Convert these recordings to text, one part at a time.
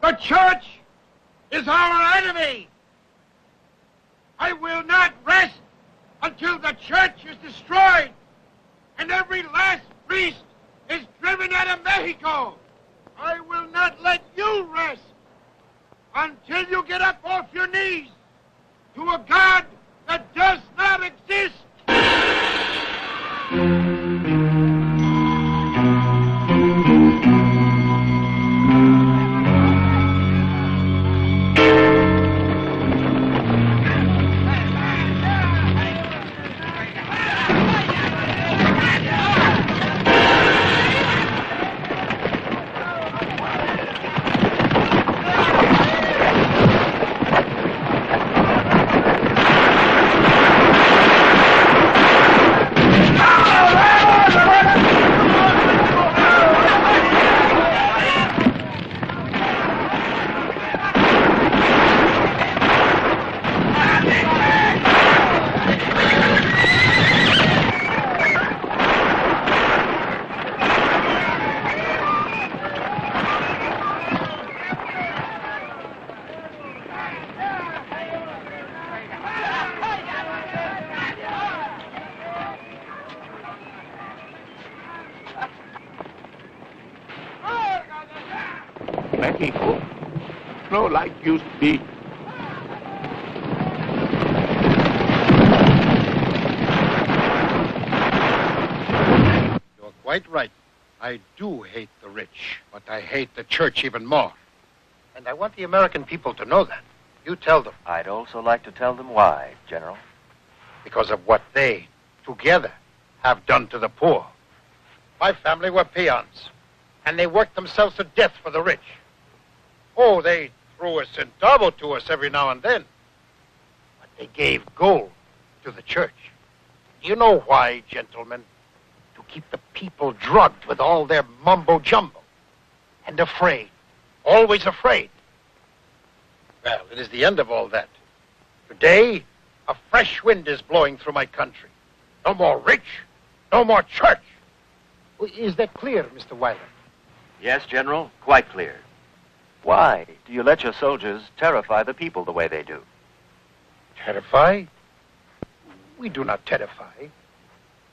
The church is our enemy. I will not rest until the church is destroyed and every last priest is driven out of Mexico. I will not let you rest until you get up off your knees to a God that does not exist. Mexico, no like used to be. You're quite right. I do hate the rich, but I hate the church even more. And I want the American people to know that. You tell them. I'd also like to tell them why, General. Because of what they, together, have done to the poor. My family were peons, and they worked themselves to death for the rich. Oh, they threw a centavo to us every now and then. But they gave gold to the church. You know why, gentlemen? To keep the people drugged with all their mumbo-jumbo. And afraid. Always afraid. Well, it is the end of all that. Today, a fresh wind is blowing through my country. No more rich, no more church. Is that clear, Mr. Wilder? Yes, General, quite clear. Why do you let your soldiers terrify the people the way they do? Terrify? We do not terrify.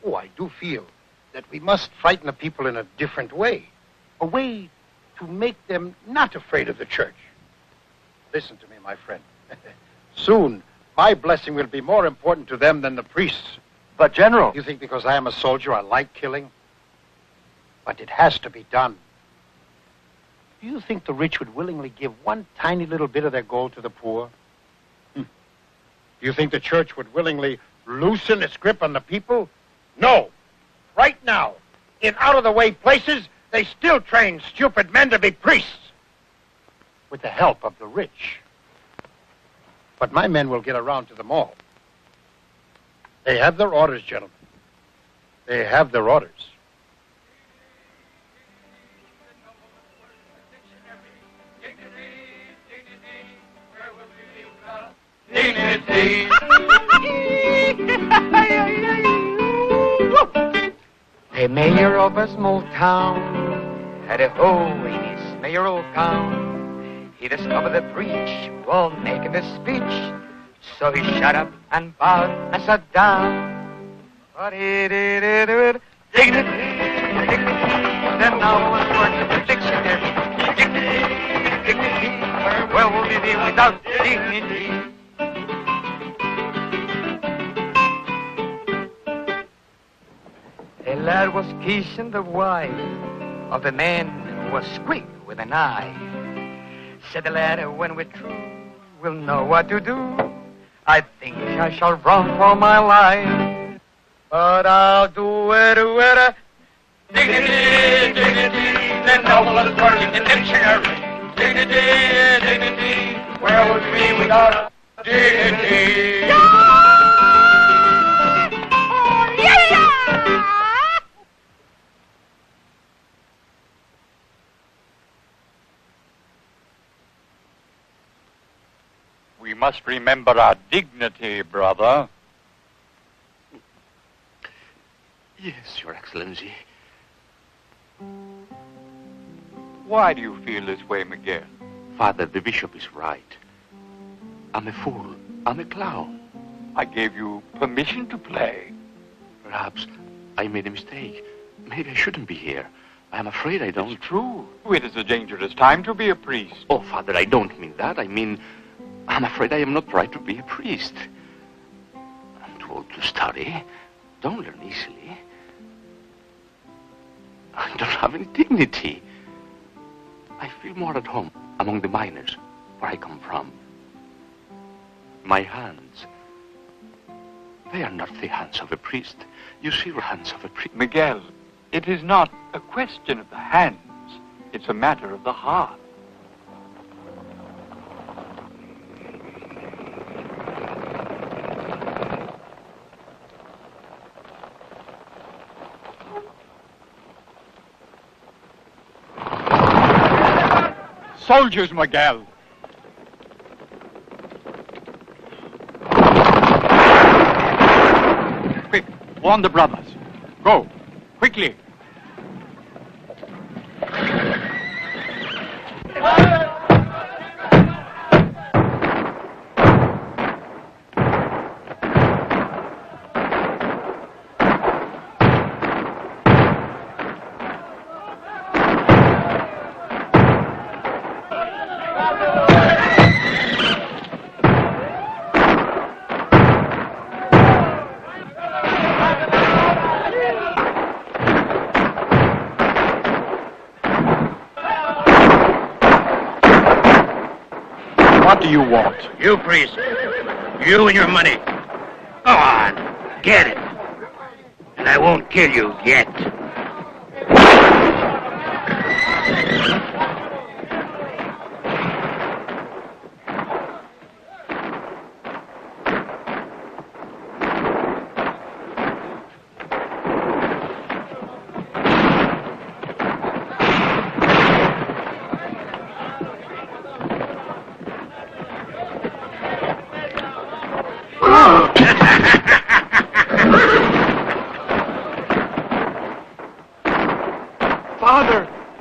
Oh, I do feel that we must frighten the people in a different way. A way to make them not afraid of the church. Listen to me, my friend. Soon, my blessing will be more important to them than the priests. But, General... You think because I am a soldier I like killing? But it has to be done. Do you think the rich would willingly give one tiny little bit of their gold to the poor? Do you think the church would willingly loosen its grip on the people? No. Right now, in out-of-the-way places, they still train stupid men to be priests. With the help of the rich. But my men will get around to them all. They have their orders, gentlemen. They have their orders. Dignity. The mayor of a small town had a hole in his mayoral gown. He discovered the breach while making the speech, so he shut up and bowed and sat down. But he did it. Dignity, dignity. Then now was words of the dictionary. Dignity, dignity. Where will we be without dignity? The lad was kissing the wife of a man who was quick with an eye. Said the lad, when we're through, we'll know what to do. I think I shall run for my life, but I'll do it. Dignity, dignity, the noblest word in the dictionary. Dignity, dignity, where would we be without dignity? We must remember our dignity, brother. Yes, Your Excellency. Why do you feel this way, Miguel? Father, the bishop is right. I'm a fool. I'm a clown. I gave you permission to play. Perhaps I made a mistake. Maybe I shouldn't be here. I'm afraid I don't... It's true. It is a dangerous time to be a priest. Oh, Father, I don't mean that. I mean, I'm afraid I am not right to be a priest. I'm too old to study. Don't learn easily. I don't have any dignity. I feel more at home among the miners where I come from. My hands, they are not the hands of a priest. You see the hands of a priest. Miguel, it is not a question of the hands. It's a matter of the heart. Soldiers, Miguel. Quick, warn the brothers. Go, quickly. What do you want? You, priest. You and your money. Go on. Get it. And I won't kill you yet.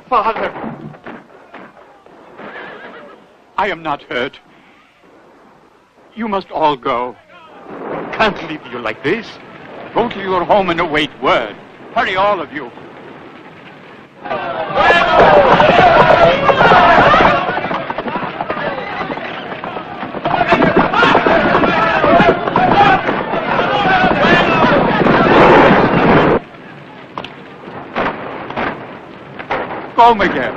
Father! I am not hurt. You must all go. Can't leave you like this. Go to your home and await word. Hurry, all of you. Home again.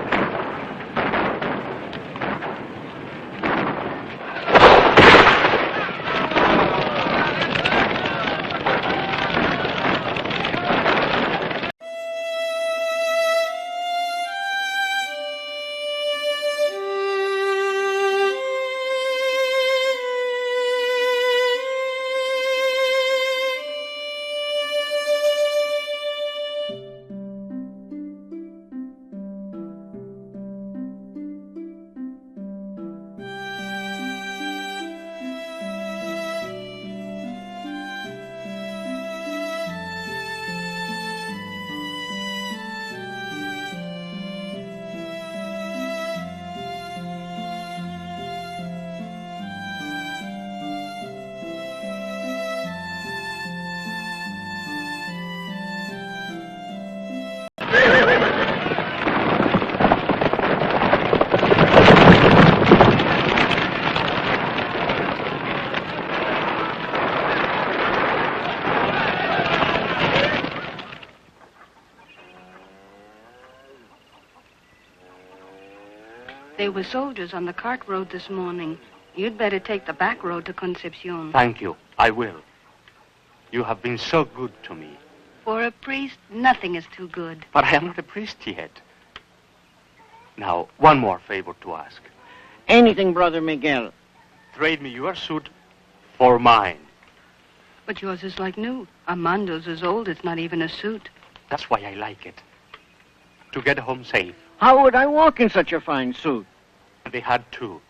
There were soldiers on the cart road this morning. You'd better take the back road to Concepcion. Thank you. I will. You have been so good to me. For a priest, nothing is too good. But I am not a priest yet. Now, one more favor to ask. Anything, Brother Miguel. Trade me your suit for mine. But yours is like new. Armando's is old. It's not even a suit. That's why I like it. To get home safe. How would I walk in such a fine suit? They had to.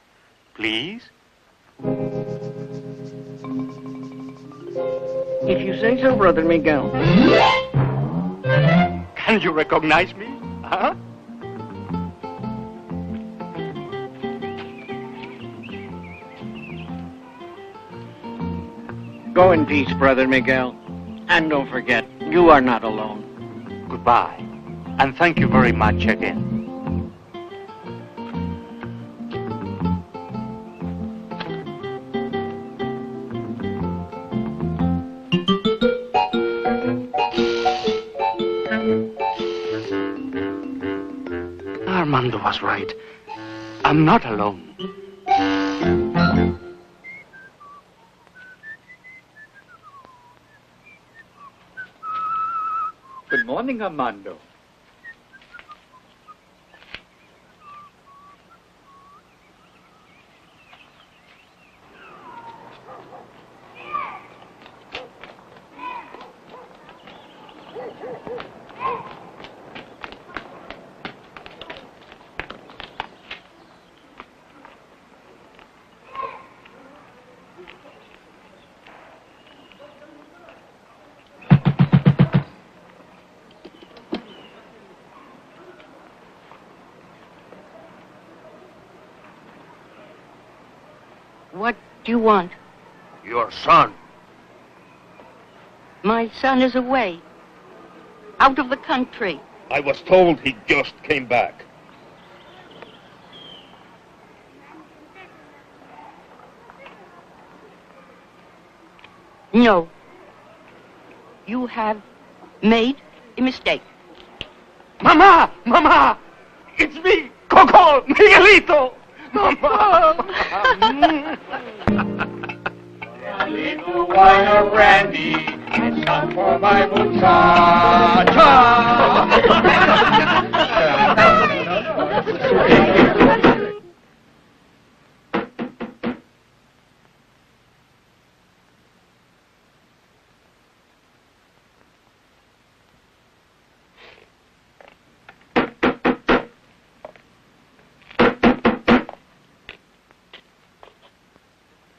Please? If you say so, Brother Miguel. Can you recognize me? Huh? Go in peace, Brother Miguel. And don't forget, you are not alone. Goodbye. And thank you very much again. Armando was right. I'm not alone. Good morning, Armando. What do you want? Your son. My son is away. Out of the country. I was told he just came back. No. You have made a mistake. Mama! Mama! It's me, Coco, Miguelito! Mama! A little wine of brandy and some for my muchacha.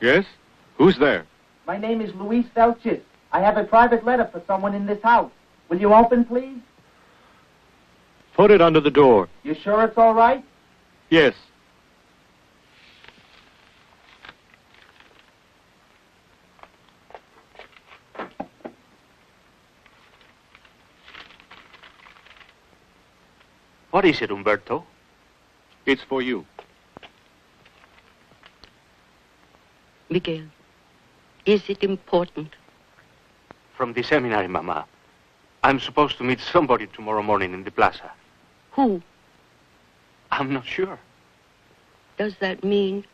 Yes? Who's there? My name is Luis Felches. I have a private letter for someone in this house. Will you open, please? Put it under the door. You sure it's all right? Yes. What is it, Umberto? It's for you. Miguel, is it important? From the seminary, Mama. I'm supposed to meet somebody tomorrow morning in the plaza. Who? I'm not sure. Does that mean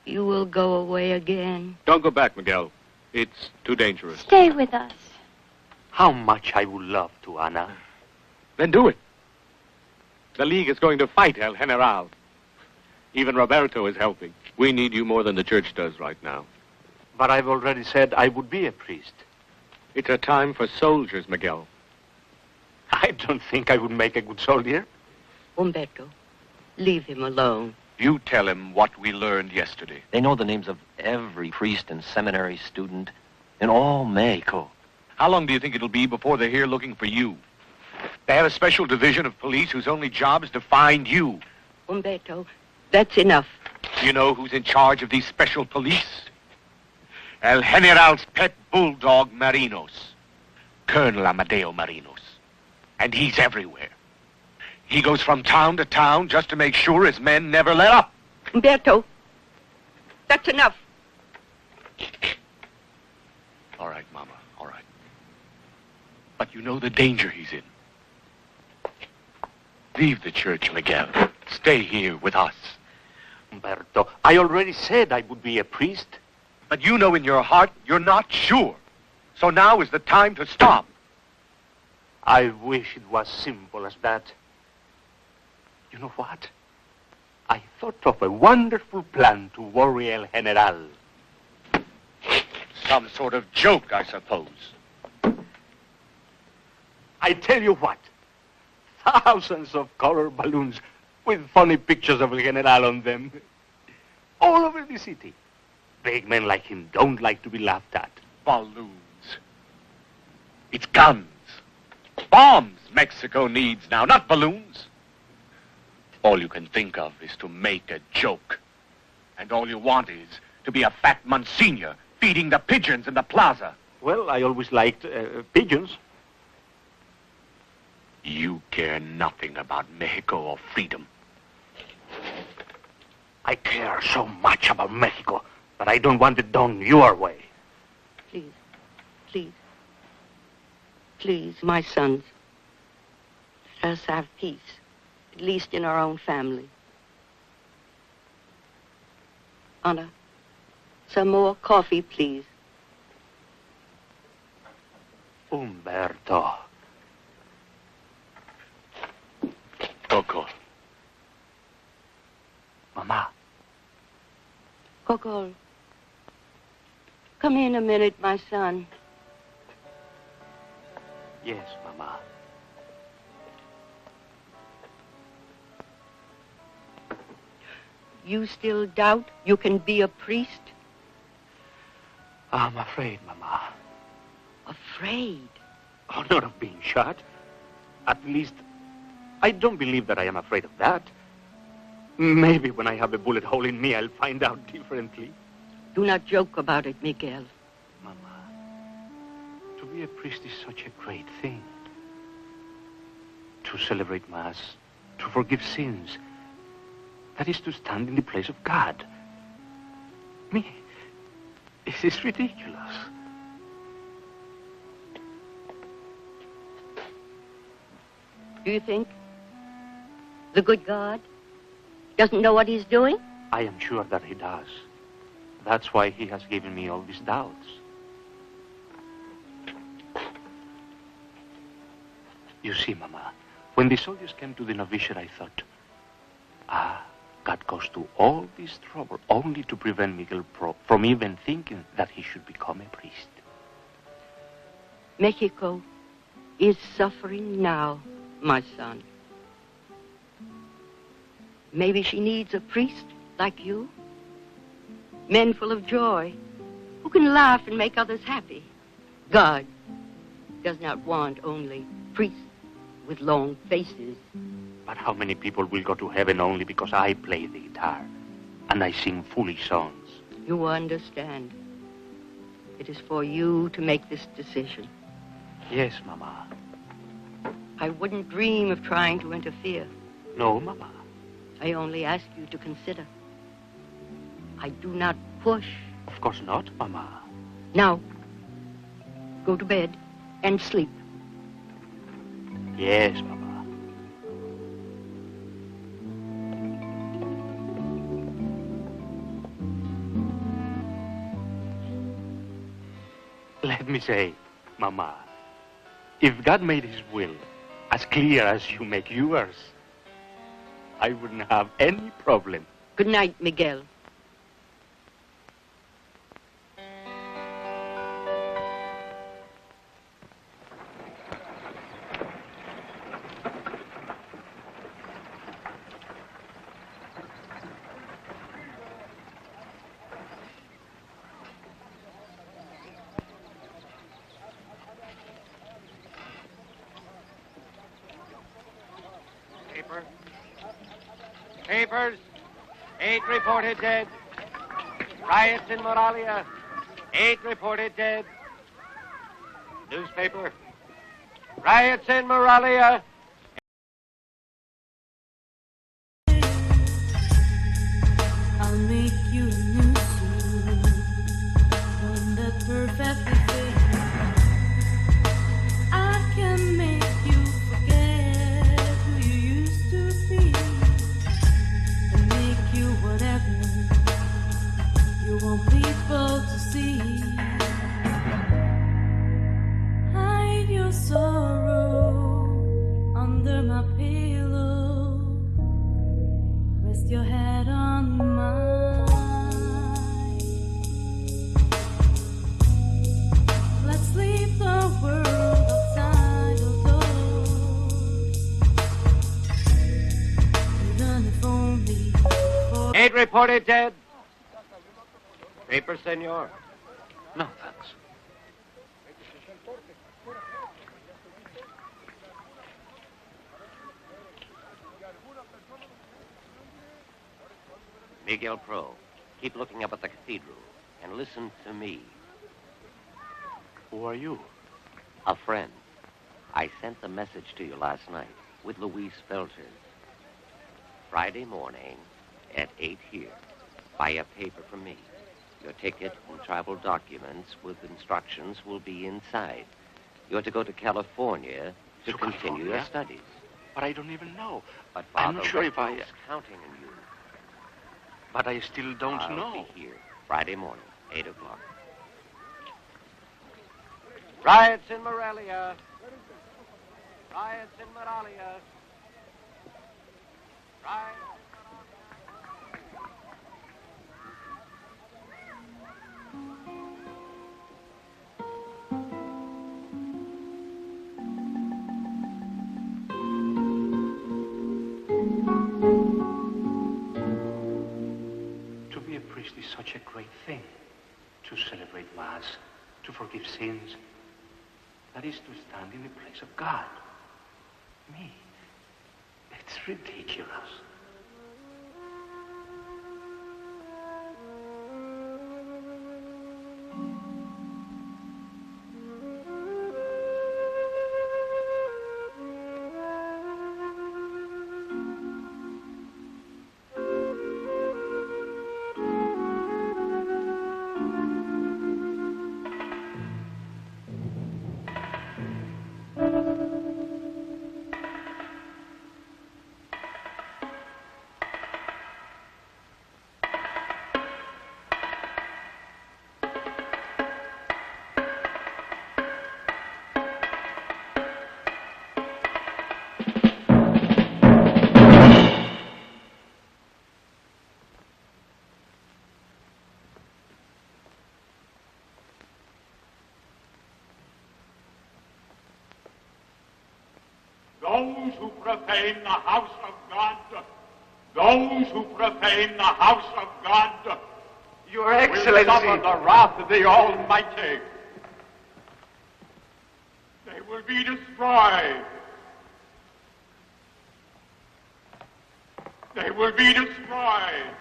you will go away again? Don't go back, Miguel. It's too dangerous. Stay with us. How much I would love to, Ana. Then do it. The League is going to fight El General. Even Roberto is helping. We need you more than the church does right now. But I've already said I would be a priest. It's a time for soldiers, Miguel. I don't think I would make a good soldier. Umberto, leave him alone. You tell him what we learned yesterday. They know the names of every priest and seminary student in all Mexico. How long do you think it'll be before they're here looking for you? They have a special division of police whose only job is to find you. Umberto, that's enough. You know who's in charge of these special police? El General's pet bulldog, Marinos. Colonel Amadeo Marinos. And he's everywhere. He goes from town to town just to make sure his men never let up. Umberto, that's enough. All right, Mama, all right. But you know the danger he's in. Leave the church, Miguel. Stay here with us. Umberto, I already said I would be a priest. But you know in your heart you're not sure. So now is the time to stop. I wish it was simple as that. You know what? I thought of a wonderful plan to worry El General. Some sort of joke, I suppose. I tell you what. Thousands of colored balloons with funny pictures of El General on them. All over the city. Big men like him don't like to be laughed at. Balloons. It's guns. Bombs Mexico needs now, not balloons. All you can think of is to make a joke. And all you want is to be a fat Monsignor feeding the pigeons in the plaza. Well, I always liked pigeons. You care nothing about Mexico or freedom. I care so much about Mexico, but I don't want it done your way. Please, please, please, my sons. Let us have peace, at least in our own family. Anna, some more coffee, please. Umberto. Coco. Mama. Coco, come in a minute, my son. Yes, Mama. You still doubt you can be a priest? I'm afraid, Mama. Afraid? Oh, not of being shot. At least, I don't believe that I am afraid of that. Maybe when I have a bullet hole in me, I'll find out differently. Do not joke about it, Miguel. Mama, to be a priest is such a great thing. To celebrate Mass, to forgive sins. That is to stand in the place of God. Me, this is ridiculous. Do you think the good God doesn't know what he's doing? I am sure that he does. That's why he has given me all these doubts. You see, Mama, when the soldiers came to the novitiate, I thought, God goes to all this trouble only to prevent Miguel from even thinking that he should become a priest. Mexico is suffering now, my son. Maybe she needs a priest like you. Men full of joy, who can laugh and make others happy. God does not want only priests with long faces. But how many people will go to heaven only because I play the guitar and I sing foolish songs? You understand. It is for you to make this decision. Yes, Mama. I wouldn't dream of trying to interfere. No, Mama. I only ask you to consider. I do not push. Of course not, Mama. Now, go to bed and sleep. Yes, Mama. Let me say, Mama, if God made his will as clear as you make yours, I wouldn't have any problem. Good night, Miguel. Papers. 8 reported dead. Riots in Moralia. 8 reported dead. Newspaper. Riots in Moralia. I'll make you a new suit, one that perfectly fits. I can make you forget who you used to be, and make you whatever you want people to see. Hide your sorrow under my pillow. Rest your head on mine. Let's leave the world outside the doors, even if only for 8 reported dead. Paper, senor. No, thanks. Miguel Pro, keep looking up at the cathedral and listen to me. Who are you? A friend. I sent the message to you last night with Louise Felters. Friday morning at 8 here. Buy a paper from me. Your ticket and travel documents with instructions will be inside. You're to go to California to continue your studies. But I don't even know. But I'm Father not sure if I... is counting on you. But I still don't know. I'll be here Friday morning, 8 o'clock. Riots in Morelia. Riots in Morelia. Riots. To be a priest is such a great thing. To celebrate Mass, to forgive sins. That is to stand in the place of God. Me. It's ridiculous. Those who profane the house of God, those who profane the house of God, Your Excellency, will suffer the wrath of the Almighty. They will be destroyed. They will be destroyed.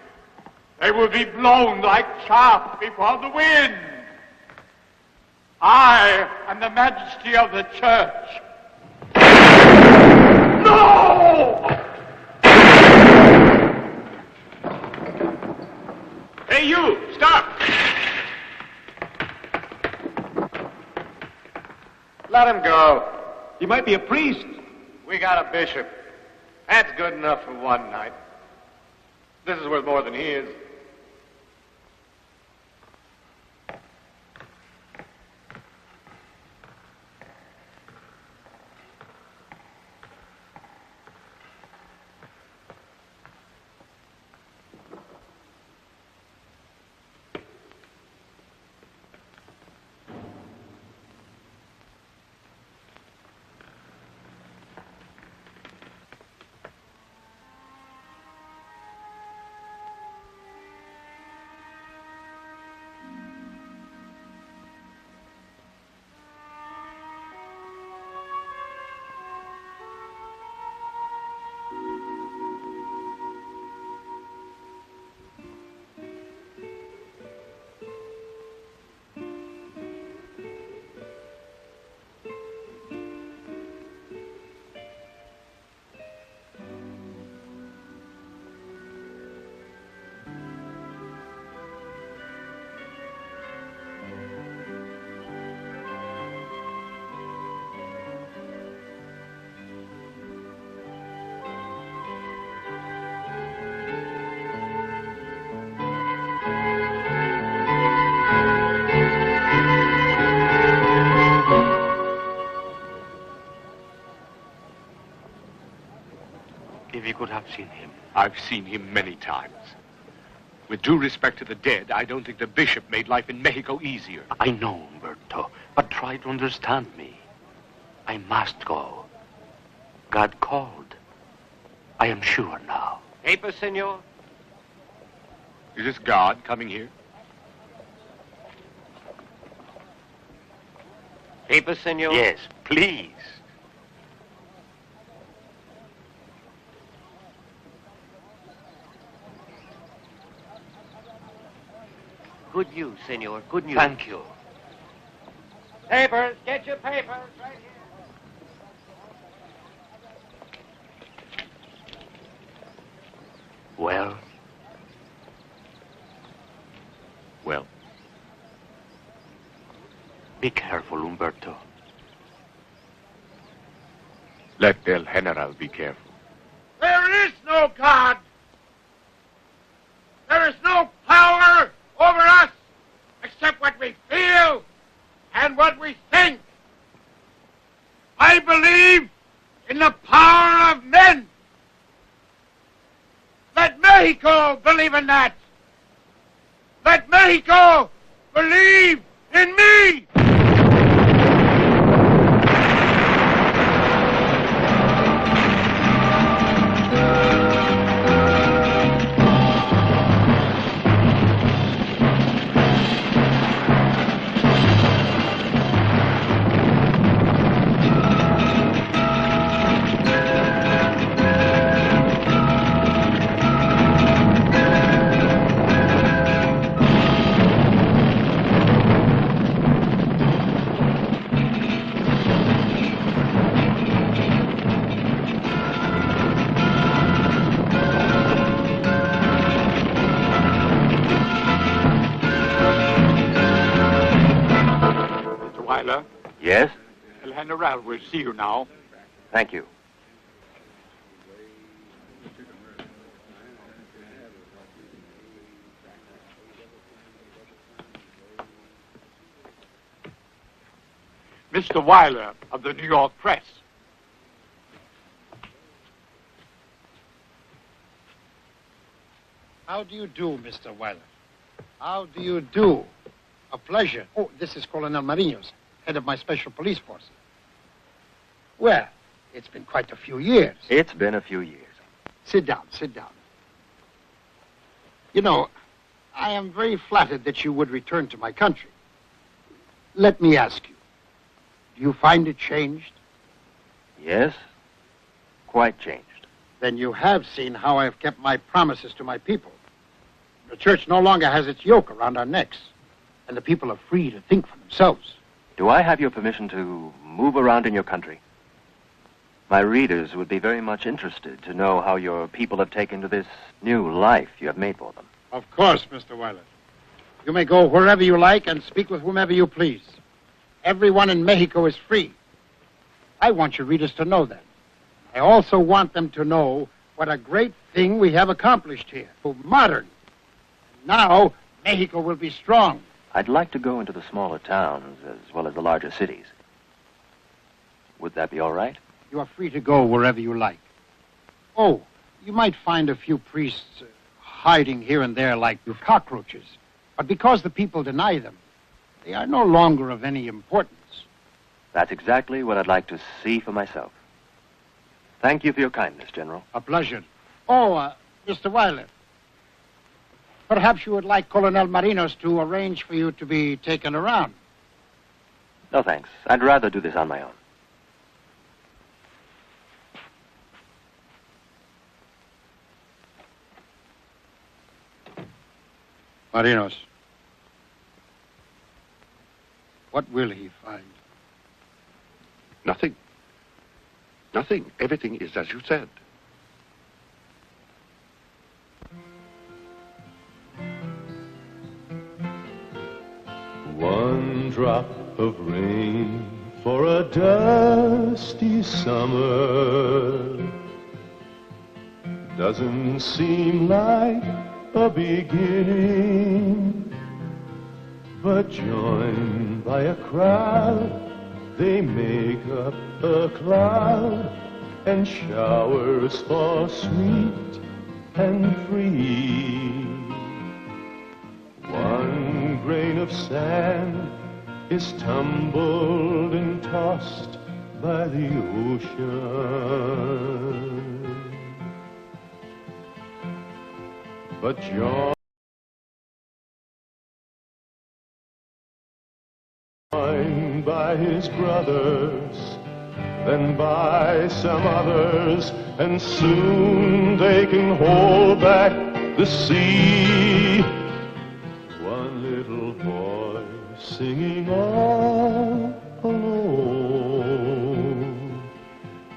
They will be blown like chaff before the wind. I am the majesty of the church. No! Hey, you! Stop! let him go. He might be a priest. We got a bishop. That's good enough for one night. This is worth more than he is. If you could have seen him. I've seen him many times. With due respect to the dead, I don't think the bishop made life in Mexico easier. I know, Umberto, but try to understand me. I must go. God called. I am sure now. Paper, senor? Is this God coming here? Paper, senor? Yes, please. Good news, senor. Good news. Thank you. Papers, get your papers right here. Well? Well. Be careful, Umberto. Let El General be careful. There is no God. There is no power over us except what we feel and what we think. I believe in the power of men. Let Mexico believe in that. Let Mexico believe in me. Yes? El General will see you now. Thank you. Mr. Weiler of the New York Press. How do you do, Mr. Weiler? How do you do? A pleasure. Oh, this is Colonel Marinos, head of my special police force. Well, it's been quite a few years. It's been a few years. Sit down, sit down. You know, I am very flattered that you would return to my country. Let me ask you, do you find it changed? Yes, quite changed. Then you have seen how I have kept my promises to my people. The church no longer has its yoke around our necks, and the people are free to think for themselves. Do I have your permission to move around in your country? My readers would be very much interested to know how your people have taken to this new life you have made for them. Of course, Mr. Weiler. You may go wherever you like and speak with whomever you please. Everyone in Mexico is free. I want your readers to know that. I also want them to know what a great thing we have accomplished here. Modern. Now, Mexico will be strong. I'd like to go into the smaller towns as well as the larger cities. Would that be all right? You are free to go wherever you like. Oh, you might find a few priests hiding here and there like cockroaches. But because the people deny them, they are no longer of any importance. That's exactly what I'd like to see for myself. Thank you for your kindness, General. A pleasure. Oh, Mr. Weiler, perhaps you would like Colonel Marinos to arrange for you to be taken around. No, thanks. I'd rather do this on my own. Marinos, what will he find? Nothing. Nothing. Everything is as you said. One drop of rain for a dusty summer doesn't seem like a beginning, but joined by a crowd, they make up a cloud and showers fall sweet and free. One grain of sand is tumbled and tossed by the ocean, but joined by his brothers, then by some others, and soon they can hold back the sea. One little voice singing all alone,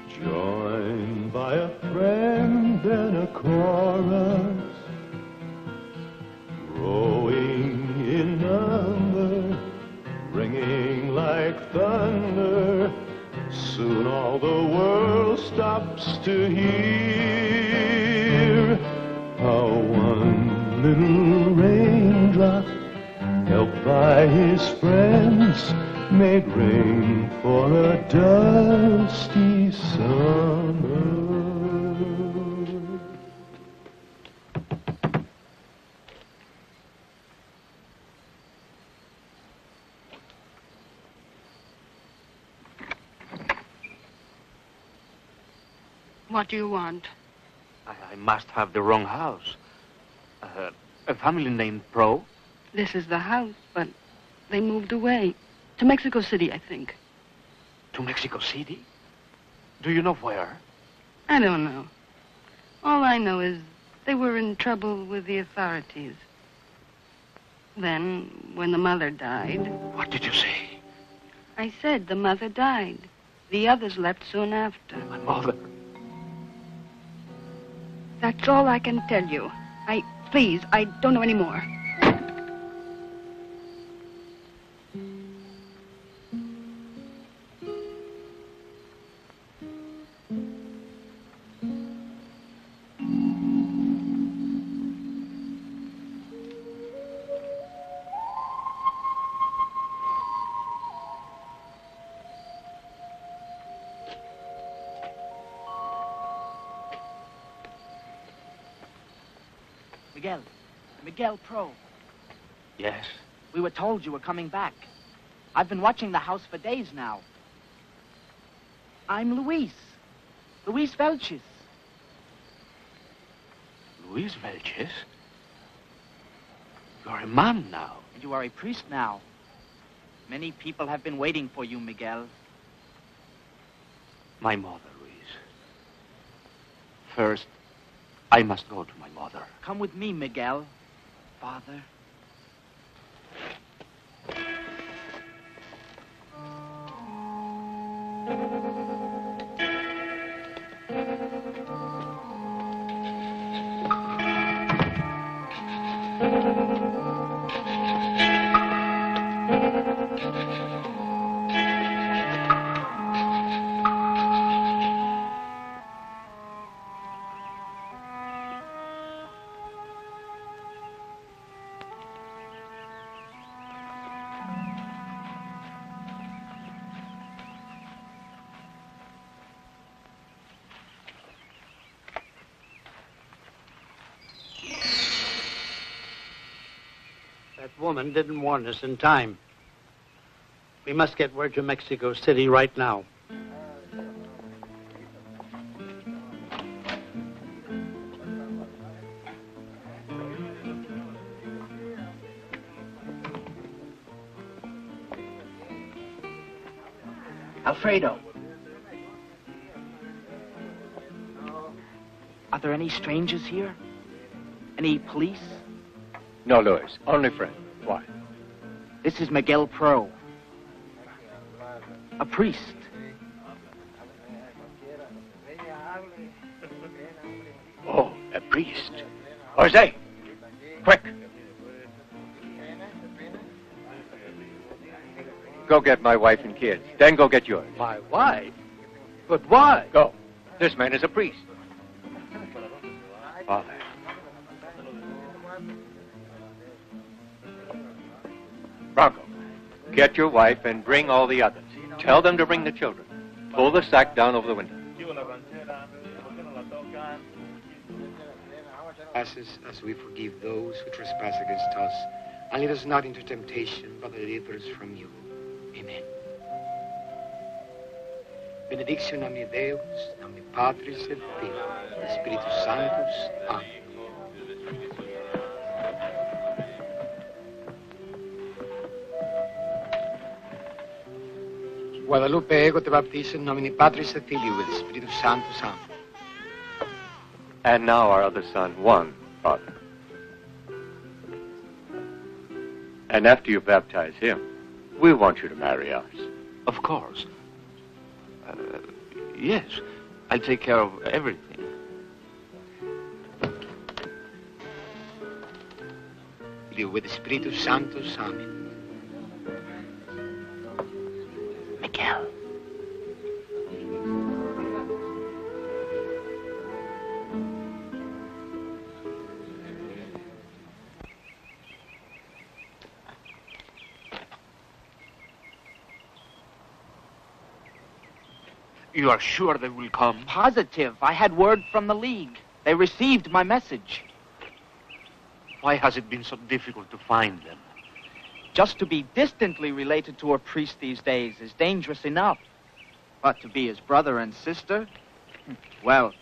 joined by a friend and a chorus, growing in number, ringing like thunder. Soon all the world stops to hear how one little raindrop, helped by his friends, made rain for a dusty summer. What do you want? I must have the wrong house. A family named Pro? This is the house, but they moved away. To Mexico City, I think. To Mexico City? Do you know where? I don't know. All I know is they were in trouble with the authorities. Then, when the mother died... What did you say? I said the mother died. The others left soon after. My mother? That's all I can tell you. Please, I don't know any more. Miguel Pro. Yes? We were told you were coming back. I've been watching the house for days now. I'm Luis. Luis Velches. Luis Velches? You're a man now. You are a priest now. Many people have been waiting for you, Miguel. My mother, Luis. First, I must go to my mother. Come with me, Miguel. Father. That woman didn't warn us in time. We must get word to Mexico City right now. Alfredo. Are there any strangers here? Any police? No, Luis. Only friend. Why? This is Miguel Pro. A priest. Oh, a priest. Jose! Quick! Go get my wife and kids. Then go get yours. My wife? But why? Go. This man is a priest. Father. Bronco, get your wife and bring all the others. Tell them to bring the children. Pull the sack down over the window. As we forgive those who trespass against us, and lead us not into temptation, but deliver us from evil. Amen. Benedictio nomine Deus, nomine Patris et Filii, et Spiritus Sanctus. Amen. Guadalupe ego te baptizo in nomine Patris et Filii, et Spiritus Sanctus. Amen. And now our other son, Juan, Father. And after you baptize him, we want you to marry us. Of course. Yes, I'll take care of everything. With Espiritu Santo, Amen. Miguel. You are sure they will come? Positive. I had word from the League. They received my message. Why has it been so difficult to find them? Just to be distantly related to a priest these days is dangerous enough. But to be his brother and sister? Well,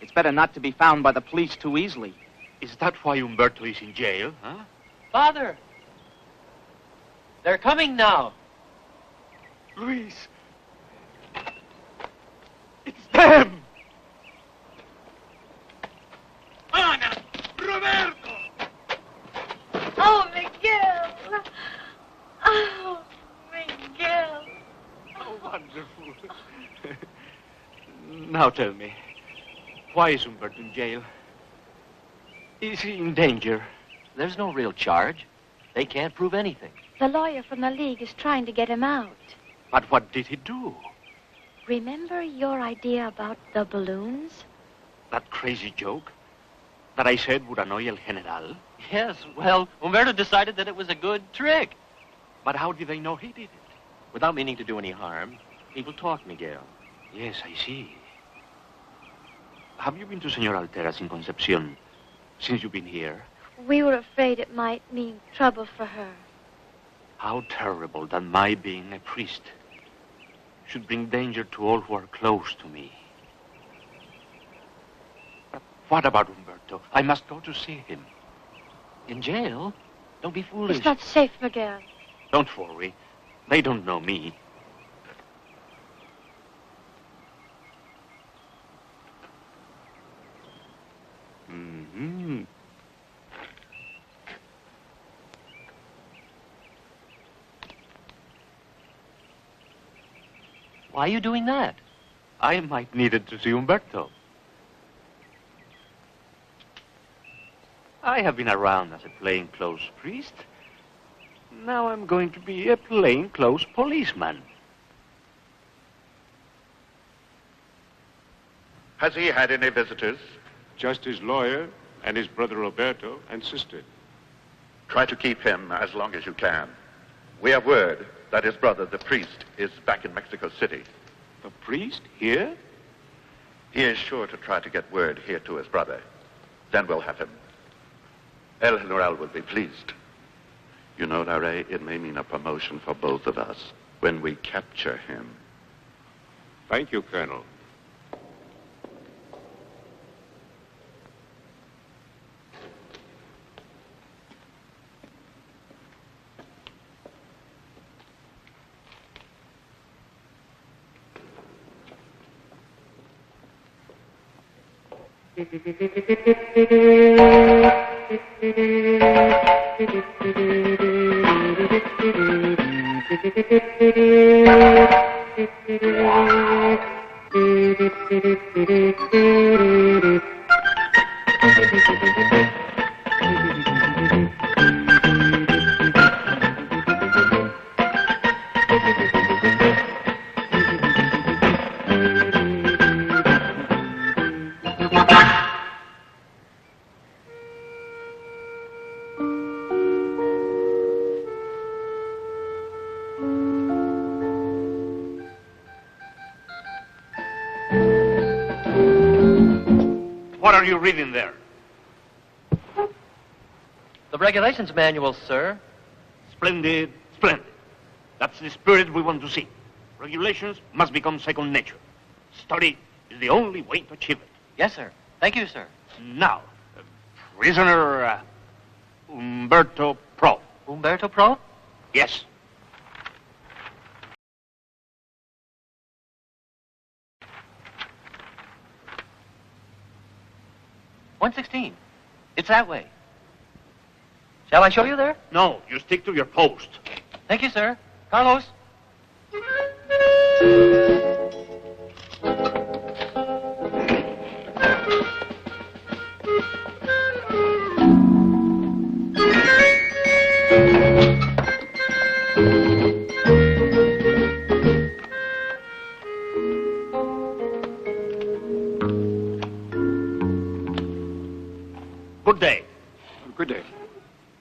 it's better not to be found by the police too easily. Is that why Umberto is in jail, huh? Father! They're coming now. Luis! It's them! Anna! Roberto! Oh, Miguel! Oh, Miguel! Oh, wonderful. Now tell me, why is Umberto in jail? Is he in danger? There's no real charge. They can't prove anything. The lawyer from the League is trying to get him out. But what did he do? Remember your idea about the balloons? That crazy joke that I said would annoy El General? Yes, well, Umberto decided that it was a good trick. But how did they know he did it? Without meaning to do any harm, people talk, Miguel. Yes, I see. Have you been to Senor Altera's in Concepcion since you've been here? We were afraid it might mean trouble for her. How terrible that my being a priest should bring danger to all who are close to me. But what about Umberto? I must go to see him. In jail? Don't be foolish. It's not safe, Miguel. Don't worry. They don't know me. Mm-hmm. Why are you doing that? I might need it to see Umberto. I have been around as a plainclothes priest. Now I'm going to be a plainclothes policeman. Has he had any visitors? Just his lawyer and his brother Roberto and sister. Try to keep him as long as you can. We have word that his brother, the priest, is back in Mexico City. The priest? Here? He is sure to try to get word here to his brother. Then we'll have him. El General will be pleased. You know, Larry, it may mean a promotion for both of us when we capture him. Thank you, Colonel. What are you reading there? The regulations manual, sir. Splendid, splendid. That's the spirit we want to see. Regulations must become second nature. Study is the only way to achieve it. Yes, sir. Thank you, sir. Now, prisoner Umberto Pro. Umberto Pro? Yes. $116. It's that way. Shall I show you there? No, you stick to your post. Thank you, sir. Carlos. Good day. Good day.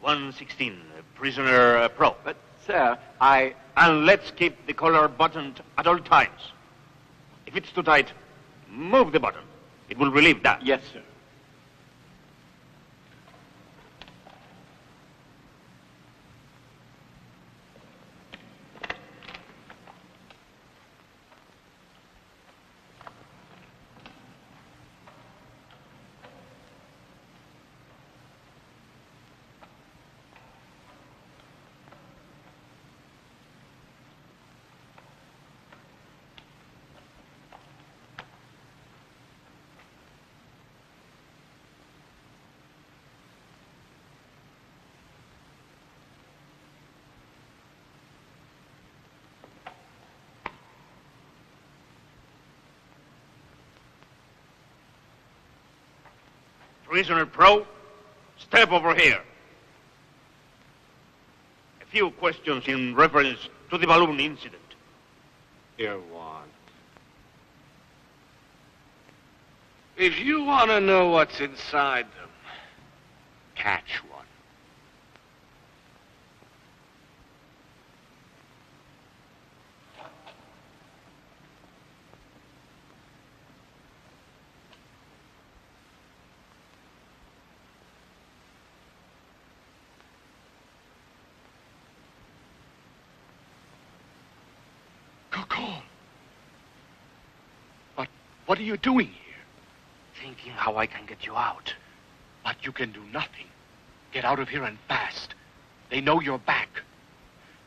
116, prisoner Pro. But, sir, And let's keep the collar buttoned at all times. If it's too tight, move the button. It will relieve that. Yes, sir. Prisoner Pro, step over here. A few questions in reference to the balloon incident. Here, one. If you want to know what's inside them, catch one. But what are you doing here? Thinking how I can get you out. But you can do nothing. Get out of here and fast. They know you're back.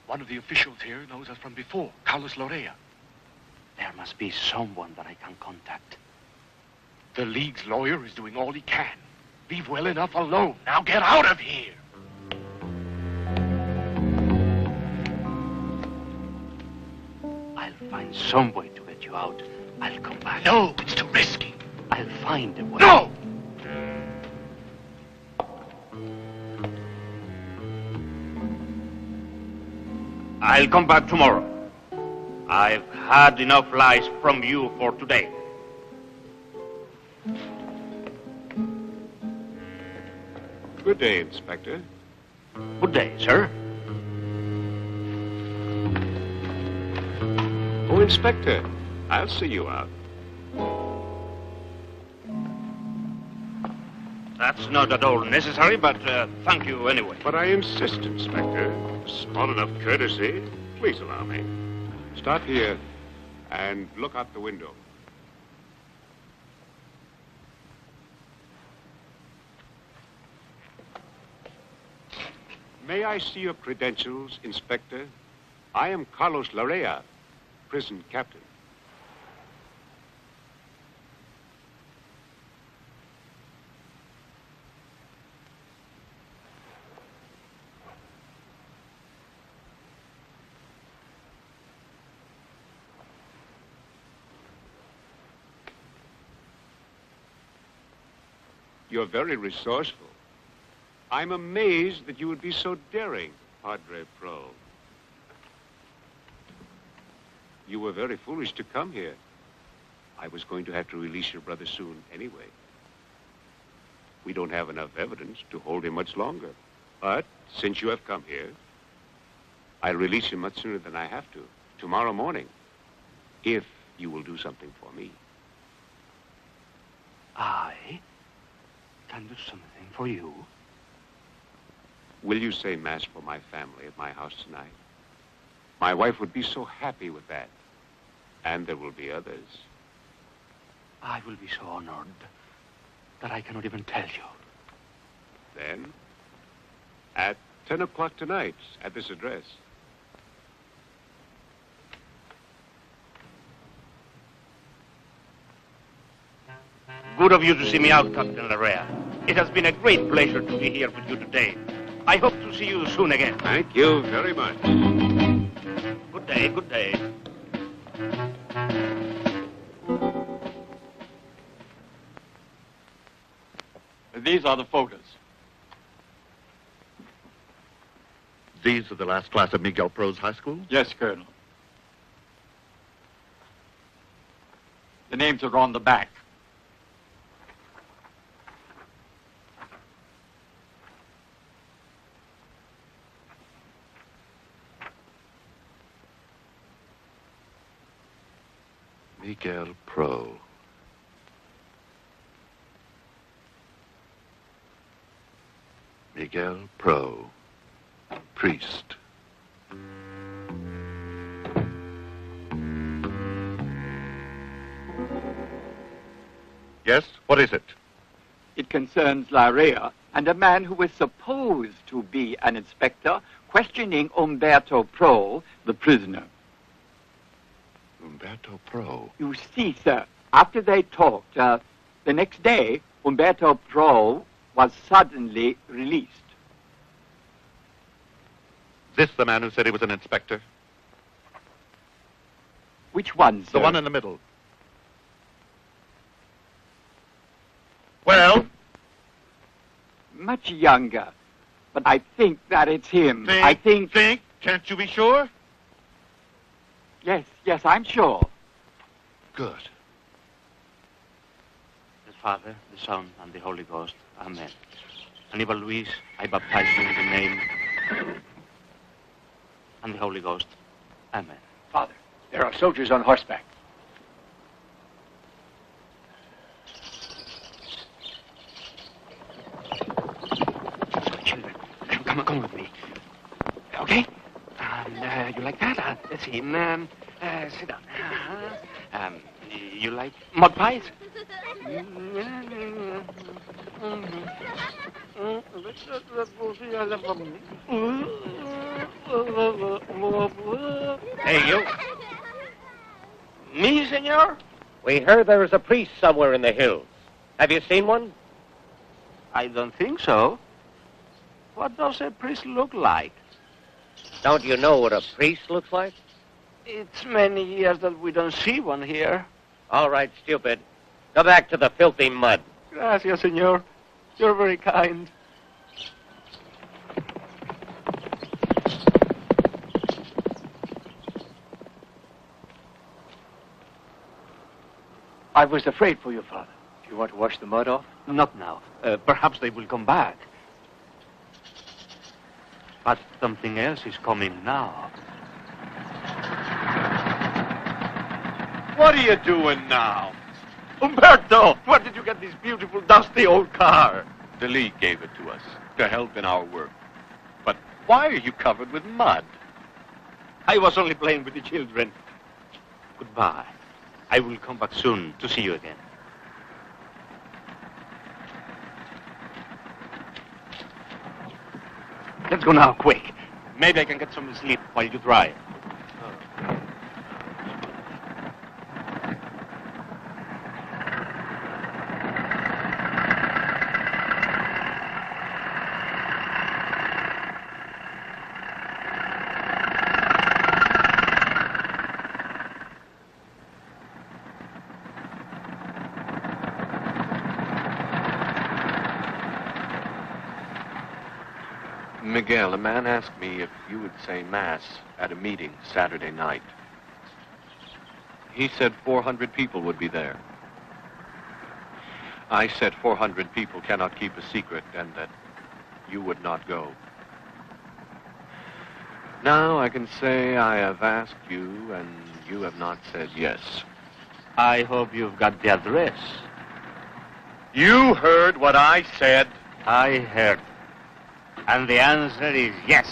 One of the officials here knows us from before, Carlos Lorea. There must be someone that I can contact. The League's lawyer is doing all he can. Leave well enough alone. Now get out of here! I'll find some way to get you out. I'll come back. No, it's too risky. I'll find a way. No! I'll come back tomorrow. I've had enough lies from you for today. Good day, Inspector. Good day, sir. Oh, Inspector, I'll see you out. That's not at all necessary, but thank you anyway. But I insist, Inspector. Small enough courtesy. Please allow me. Start here and look out the window. May I see your credentials, Inspector? I am Carlos Lorea, prison captain. You're very resourceful. I'm amazed that you would be so daring, Padre Pro. You were very foolish to come here. I was going to have to release your brother soon anyway. We don't have enough evidence to hold him much longer. But since you have come here, I'll release him much sooner than I have to, tomorrow morning, if you will do something for me. I can do something for you. Will you say Mass for my family at my house tonight? My wife would be so happy with that. And there will be others. I will be so honored that I cannot even tell you. Then, at 10 o'clock tonight, at this address. Good of you to see me out, Captain Lorea. It has been a great pleasure to be here with you today. I hope to see you soon again. Thank you very much. Good day, good day. These are the photos. These are the last class of Miguel Pro's high school? Yes, Colonel. The names are on the back. Miguel Pro. Miguel Pro. Priest. Yes? What is it? It concerns Larea and a man who is supposed to be an inspector questioning Umberto Pro, the prisoner. Umberto Pro. You see, sir, after they talked, the next day, Umberto Pro was suddenly released. This the man who said he was an inspector? Which one, sir? The one in the middle. Well? Much younger. But I think that it's him. Think? Can't you be sure? Yes, I'm sure. Good. The Father, the Son, and the Holy Ghost. Amen. Hannibal Luis, I baptize you in the name and the Holy Ghost. Amen. Father, there are soldiers on horseback. Children, come with me. Okay? You like that? Let's see. Sit down. You like mud pies? Hey, you. Me, senor? We heard there is a priest somewhere in the hills. Have you seen one? I don't think so. What does a priest look like? Don't you know what a priest looks like? It's many years that we don't see one here. All right, stupid. Go back to the filthy mud. Gracias, senor. You're very kind. I was afraid for you, Father. Do you want to wash the mud off? Not now. Perhaps they will come back. But something else is coming now. What are you doing now? Umberto, where did you get this beautiful, dusty old car? The League gave it to us to help in our work. But why are you covered with mud? I was only playing with the children. Goodbye. I will come back soon to see you again. Let's go now, quick. Maybe I can get some sleep while you dry. Miguel, a man asked me if you would say Mass at a meeting Saturday night. He said 400 people would be there. I said 400 people cannot keep a secret and that you would not go. Now I can say I have asked you and you have not said yes. I hope you've got the address. You heard what I said. I heard. And the answer is yes.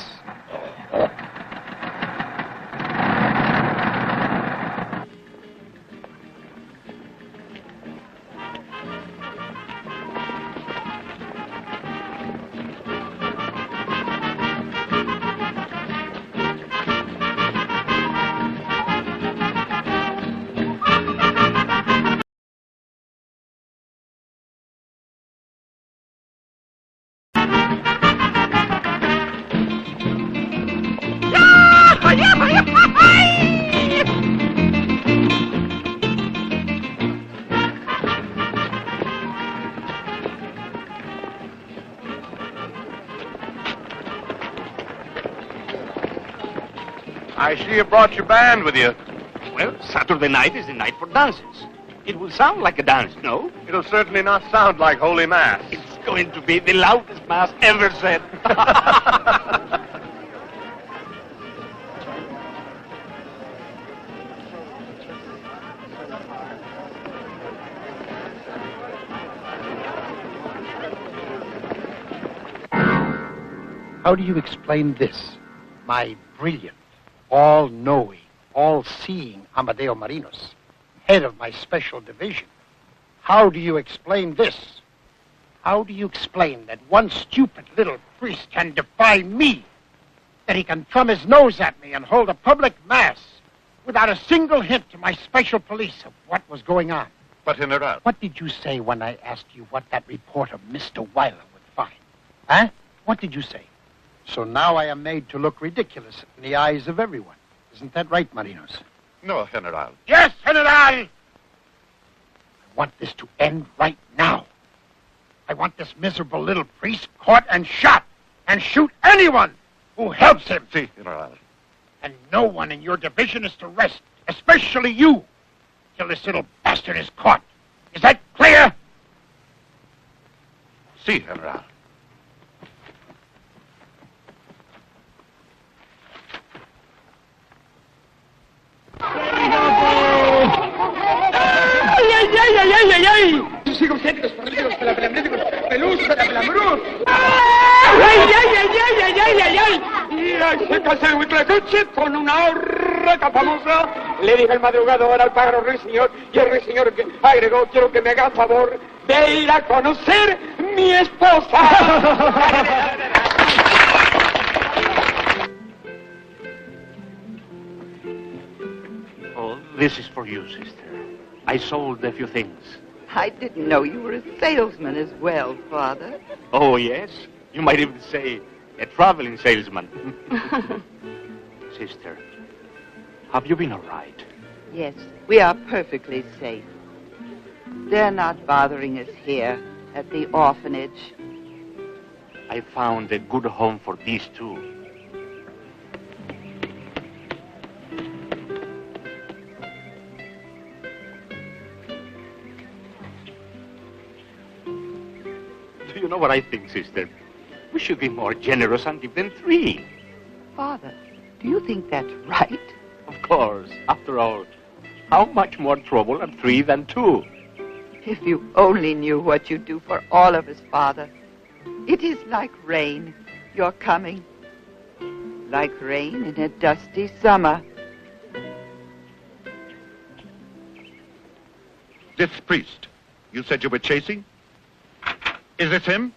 I see you brought your band with you. Well, Saturday night is the night for dances. It will sound like a dance, no? It'll certainly not sound like Holy Mass. It's going to be the loudest mass ever said. How do you explain this? My brilliant, all-knowing, all-seeing Amadeo Marinos, head of my special division. How do you explain this? How do you explain that one stupid little priest can defy me? That he can thumb his nose at me and hold a public mass without a single hint to my special police of what was going on? But, General... What did you say when I asked you what that report of Mr. Weiler would find? Huh? What did you say? So now I am made to look ridiculous in the eyes of everyone. Isn't that right, Marinos? No, General. Yes, General! I want this to end right now. I want this miserable little priest caught and shot, and shoot anyone who helps him. Si, General. And no one in your division is to rest, especially you, till this little bastard is caught. Is that clear? Si, General. ¡Ay! Sigo siendo los perdidos, pelusa de Blambruz. ¡Ay! Se casó en Huitlacoche con una horreta famosa. Le dije el madrugador al pájaro ruiseñor y el ruiseñor agregó: quiero que me haga favor de ir a conocer mi esposa. Oh, this is for you, sister. I sold a few things. I didn't know you were a salesman as well, Father. Oh, yes? You might even say a traveling salesman. Sister, have you been all right? Yes, we are perfectly safe. They're not bothering us here at the orphanage. I found a good home for these two. Do you know what I think, sister? We should be more generous and give them 3. Father, do you think that's right? Of course. After all, how much more trouble are 3 than 2? If you only knew what you do for all of us, Father. It is like rain, your coming. Like rain in a dusty summer. This priest, you said you were chasing? Is this him?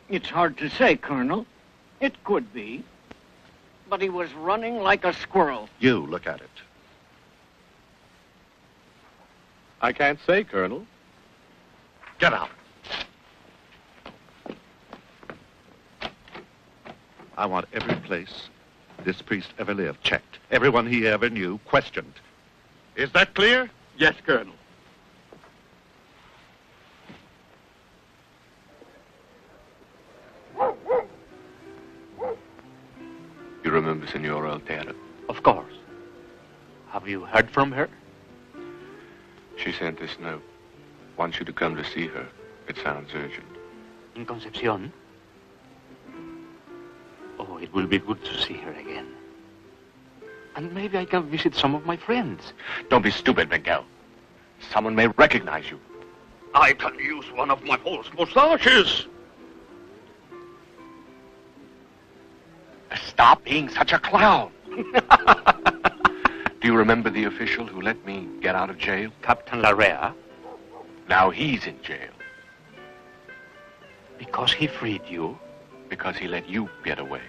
It's hard to say, Colonel. It could be. But he was running like a squirrel. You look at it. I can't say, Colonel. Get out. I want every place this priest ever lived checked. Everyone he ever knew questioned. Is that clear? Yes, Colonel. You remember Senora Altera? Of course. Have you heard from her? She sent this note. Wants you to come to see her. It sounds urgent. In Concepcion? Oh, it will be good to see her again. And maybe I can visit some of my friends. Don't be stupid, Miguel. Someone may recognize you. I can use one of my false mustaches. Stop being such a clown. Do you remember the official who let me get out of jail? Captain Larrea. Now he's in jail. Because he freed you? Because he let you get away.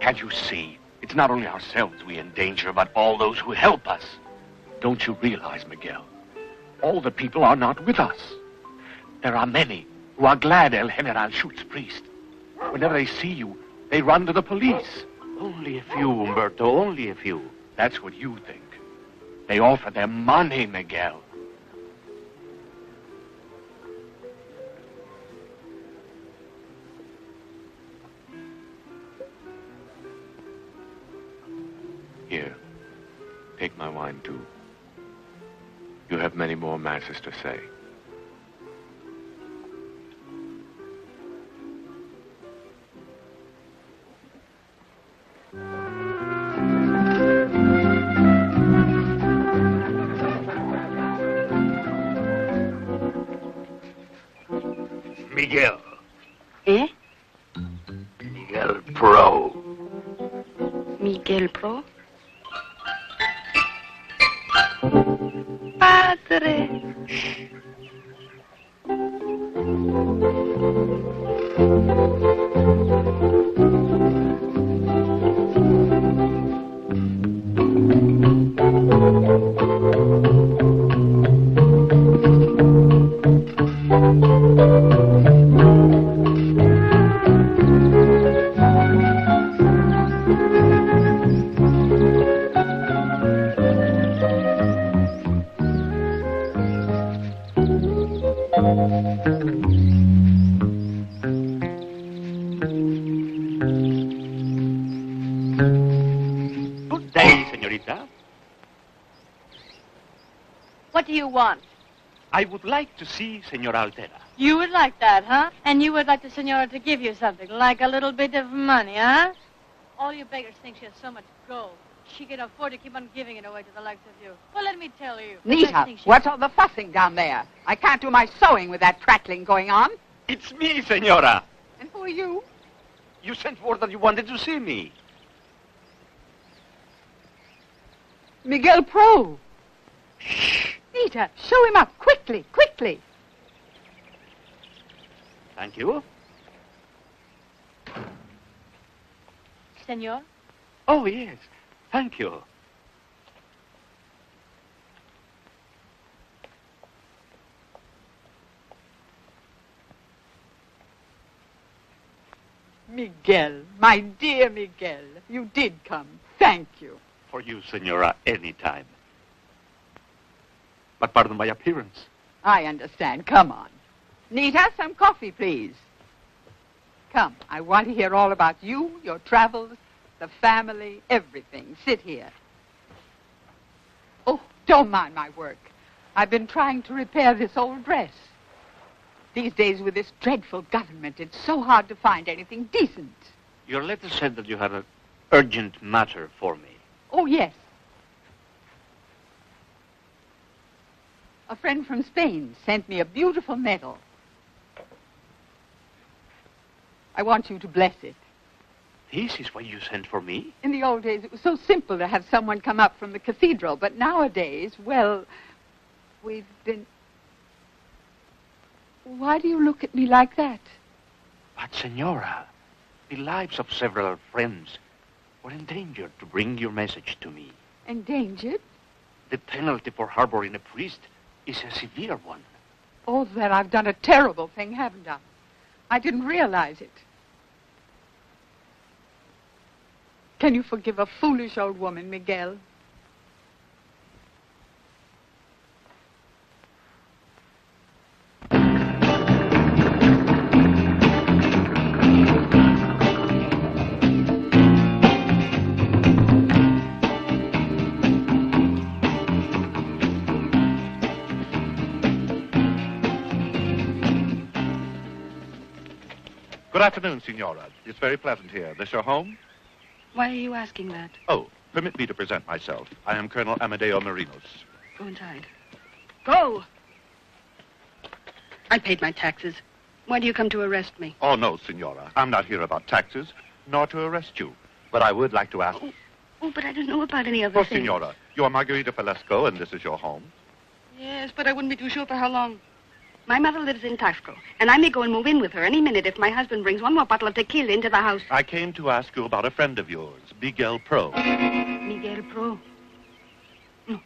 Can't you see? It's not only ourselves we endanger, but all those who help us. Don't you realize, Miguel? All the people are not with us. There are many who are glad El General shoots priest. Whenever they see you, they run to the police. Only a few, Umberto, only a few. That's what you think. They offer their money, Miguel. Here, take my wine too. You have many more masses to say. Miguel. Eh? Miguel Pro. Miguel Pro? Padre. Good day, señorita. What do you want? I would like to see Senora Altera. You would like that, huh? And you would like the senora to give you something, like a little bit of money, huh? All you beggars think she has so much gold. She can afford to keep on giving it away to the likes of you. Well, let me tell you. the best Nita, thing she- what's all the fussing down there? I can't do my sewing with that prattling going on. It's me, senora. And who are you? You sent word that you wanted to see me. Miguel Pro. Shh. Nita, show him up, quickly, quickly. Thank you. Senor? Oh, yes. Thank you. Miguel, my dear Miguel, you did come. Thank you. For you, senora, any time. But pardon my appearance. I understand. Come on. Nita, some coffee, please. Come, I want to hear all about you, your travels, the family, everything. Sit here. Oh, don't mind my work. I've been trying to repair this old dress. These days with this dreadful government, it's so hard to find anything decent. Your letter said that you had an urgent matter for me. Oh, yes. A friend from Spain sent me a beautiful medal. I want you to bless it. This is what you sent for me? In the old days, it was so simple to have someone come up from the cathedral, but nowadays, well, we've been... Why do you look at me like that? But, senora, the lives of several friends were endangered to bring your message to me. Endangered? The penalty for harboring a priest is a severe one. Oh, then I've done a terrible thing, haven't I? I didn't realize it. Can you forgive a foolish old woman, Miguel? Good afternoon, Signora. It's very pleasant here. This your home? Why are you asking that? Oh, permit me to present myself. I am Colonel Amadeo Marinos. Go inside. Go! I paid my taxes. Why do you come to arrest me? Oh, no, Signora. I'm not here about taxes, nor to arrest you. But I would like to ask... Oh, but I don't know about any other Oh, thing. Signora, you are Margarita Felesco, and this is your home? Yes, but I wouldn't be too sure for how long. My mother lives in Taxco, and I may go and move in with her any minute if my husband brings one more bottle of tequila into the house. I came to ask you about a friend of yours, Miguel Pro. Miguel Pro? No.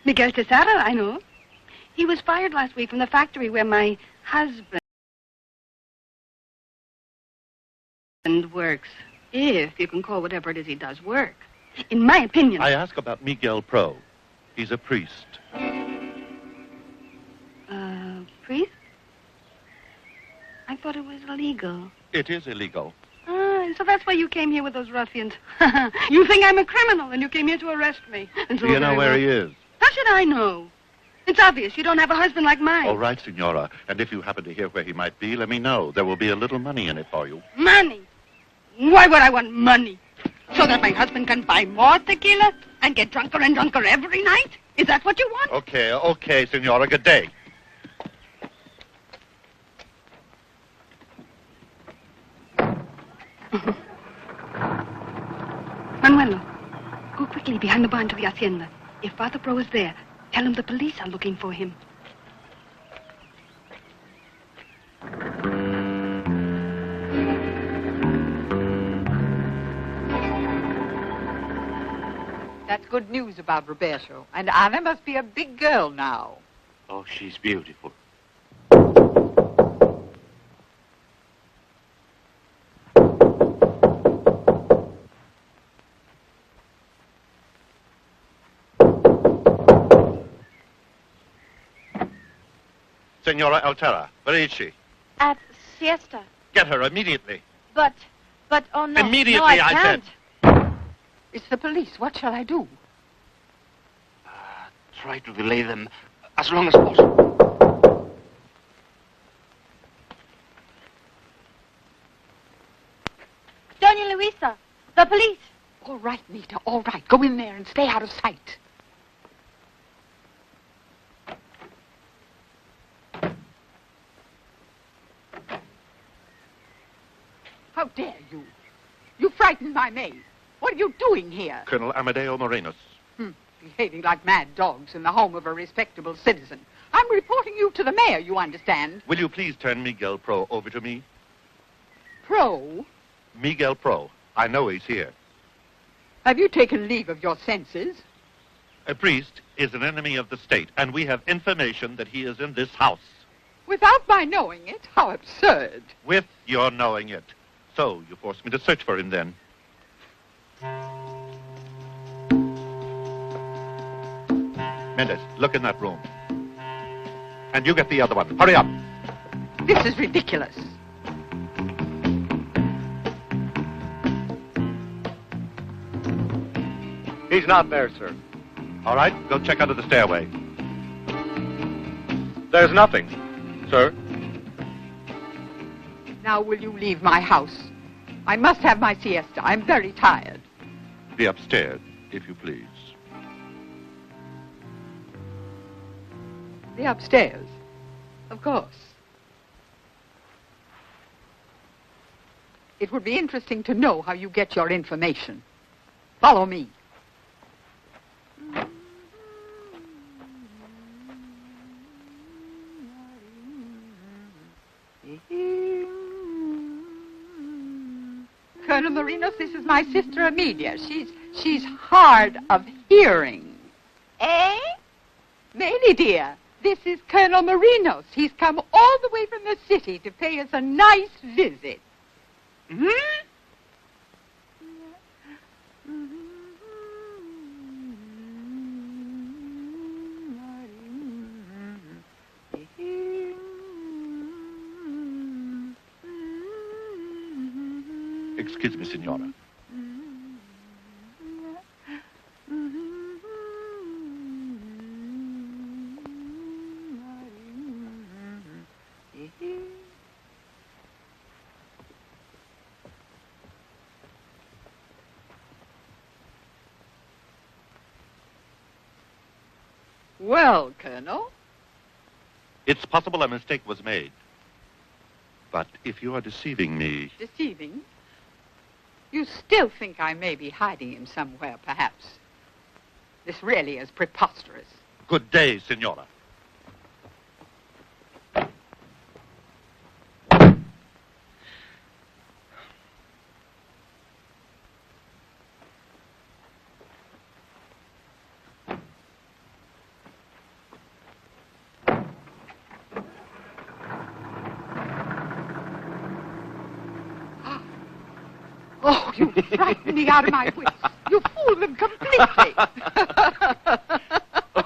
Miguel Tesara, I know. He was fired last week from the factory where my husband works. If you can call whatever it is he does work. In my opinion... I ask about Miguel Pro. He's a priest. Priest? I thought it was illegal. It is illegal. Ah, So that's why you came here with those ruffians. You think I'm a criminal, and you came here to arrest me. Do you know where he is? How should I know? It's obvious you don't have a husband like mine. All right, Signora. And if you happen to hear where he might be, let me know. There will be a little money in it for you. Money? Why would I want money? So that my husband can buy more tequila and get drunker and drunker every night? Is that what you want? Okay, Signora. Good day. Manuelo, go quickly behind the barn to the hacienda. If Father Bro is there, tell him the police are looking for him. That's good news about Roberto. And Anna must be a big girl now. Oh, she's beautiful. Signora Altera, where is she? At siesta. Get her immediately. But, oh no. Immediately, no, I can't. said. It's the police. What shall I do? Try to delay them as long as possible. Doña Luisa, the police. All right, Nita, all right. Go in there and stay out of sight. How dare you? You frightened my maid. What are you doing here? Colonel Amadeo Morenos. Behaving like mad dogs in the home of a respectable citizen. I'm reporting you to the mayor, you understand? Will you please turn Miguel Pro over to me? Pro? Miguel Pro. I know he's here. Have you taken leave of your senses? A priest is an enemy of the state, and we have information that he is in this house. Without my knowing it? How absurd. With your knowing it. So, you forced me to search for him then. Mendes, look in that room. And you get the other one. Hurry up. This is ridiculous. He's not there, sir. All right, go check under the stairway. There's nothing, sir. Now will you leave my house? I must have my siesta. I'm very tired. Be upstairs, if you please. The upstairs? Of course. It would be interesting to know how you get your information. Follow me. Colonel Marinos, this is my sister Amelia. She's hard of hearing. Eh? Mamie, dear, this is Colonel Marinos. He's come all the way from the city to pay us a nice visit. Hmm? Excuse me, Signora. Well, Colonel? It's possible a mistake was made. But if you are deceiving me... Deceiving? You still think I may be hiding him somewhere, perhaps. This really is preposterous. Good day, Signora. Oh, you frightened me out of my wits. You fooled them completely.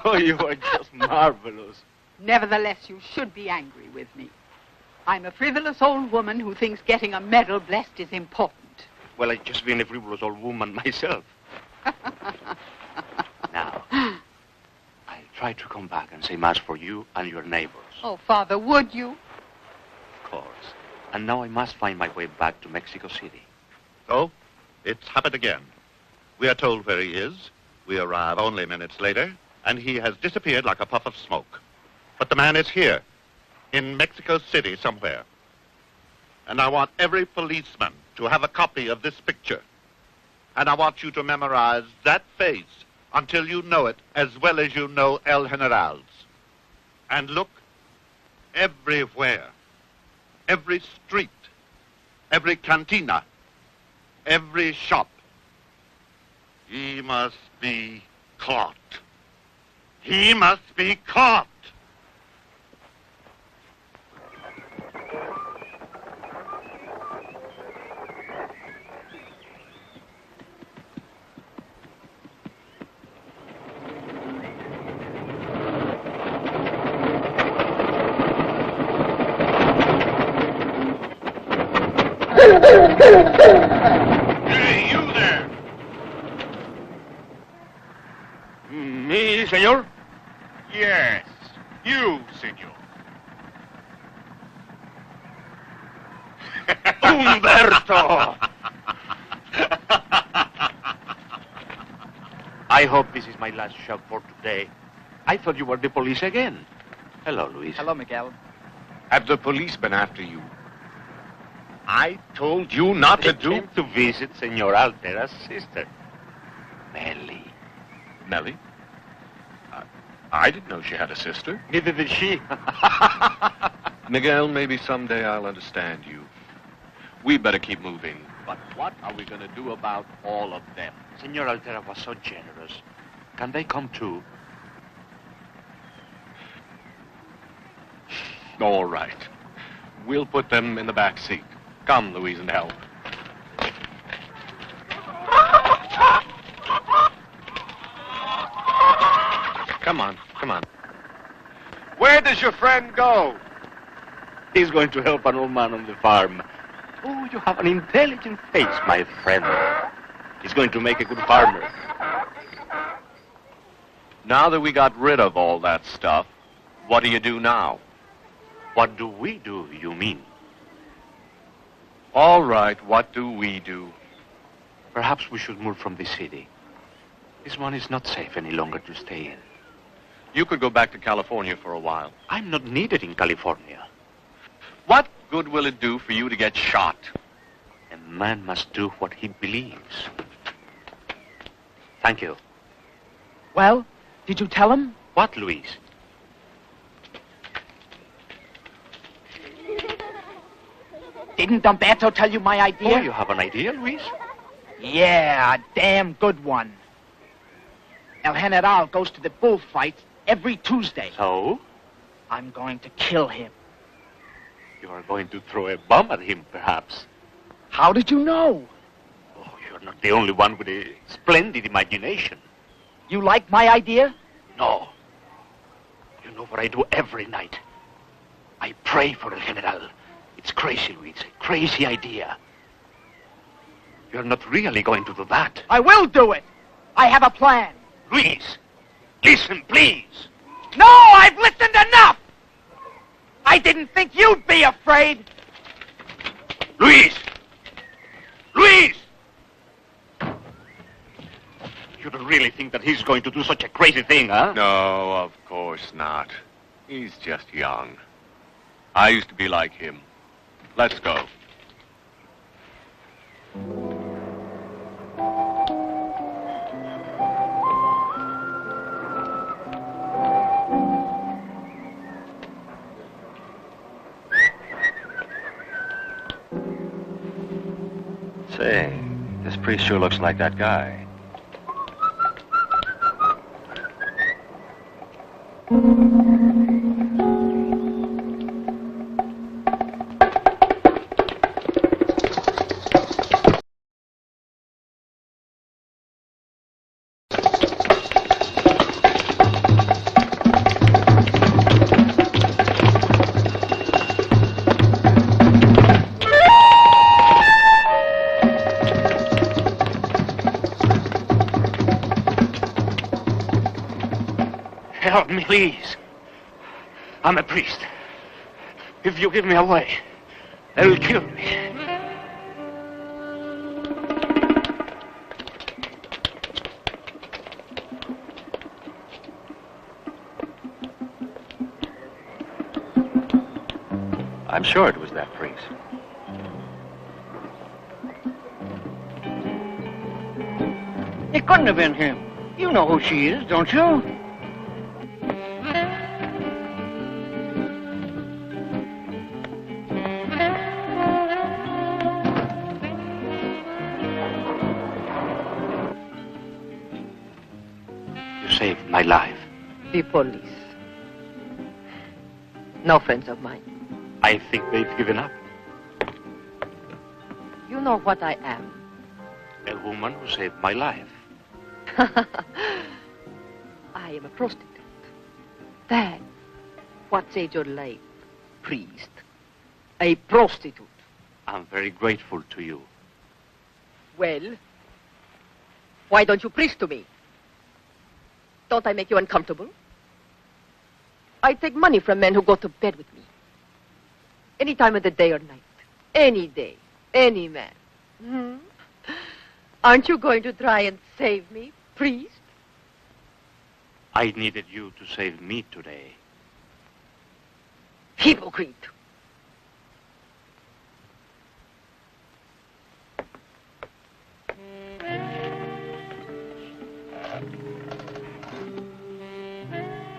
Oh, you are just marvelous. Nevertheless, you should be angry with me. I'm a frivolous old woman who thinks getting a medal blessed is important. Well, I've just been a frivolous old woman myself. Now, I'll try to come back and say mass for you and your neighbors. Oh, Father, would you? Of course. And now I must find my way back to Mexico City. So, it's happened again. We are told where he is. We arrive only minutes later, and he has disappeared like a puff of smoke. But the man is here, in Mexico City somewhere. And I want every policeman to have a copy of this picture. And I want you to memorize that face until you know it as well as you know El General's. And look everywhere. Every street, every cantina, every shop. He must be caught. He must be caught. Hey, you there! Me, senor? Yes, you, senor. Umberto! I hope this is my last shot for today. I thought you were the police again. Hello, Luis. Hello, Miguel. Have the police been after you? I told you not to do... Came to visit Senor Altera's sister, Melly. Melly? I didn't know she had a sister. Neither did she. Miguel, maybe someday I'll understand you. We better keep moving. But what are we going to do about all of them? Senor Altera was so generous. Can they come too? All right. We'll put them in the back seat. Come, Louise, and help. Come on, come on. Where does your friend go? He's going to help an old man on the farm. Oh, you have an intelligent face, my friend. He's going to make a good farmer. Now that we got rid of all that stuff, what do you do now? What do we do, you mean? All right, what do we do? Perhaps we should move from the city. This one is not safe any longer to stay in. You could go back to California for a while. I'm not needed in California. What good will it do for you to get shot? A man must do what he believes. Thank you. Well, did you tell him? What, Luis? Didn't Umberto tell you my idea? Oh, you have an idea, Luis? Yeah, a damn good one. El General goes to the bullfights every Tuesday. So? I'm going to kill him. You are going to throw a bomb at him, perhaps. How did you know? Oh, you're not the only one with a splendid imagination. You like my idea? No. You know what I do every night? I pray for El General. It's crazy, Luis. A crazy idea. You're not really going to do that. I will do it. I have a plan. Luis, listen, please. No, I've listened enough. I didn't think you'd be afraid. Luis! Luis! You don't really think that he's going to do such a crazy thing, huh? No, of course not. He's just young. I used to be like him. Let's go. Say, this priest sure looks like that guy. Help me, please. I'm a priest. If you give me away, they'll kill me. I'm sure it was that priest. It couldn't have been him. You know who she is, don't you? You saved my life. The police. No friends of mine. I think they've given up. You know what I am. A woman who saved my life. I am a prostitute. Then, what saved your life, priest? A prostitute. I'm very grateful to you. Well, why don't you preach to me? Don't I make you uncomfortable? I take money from men who go to bed with me. Any time of the day or night. Any day. Any man. Hmm? Aren't you going to try and save me, priest? I needed you to save me today. Hypocrite.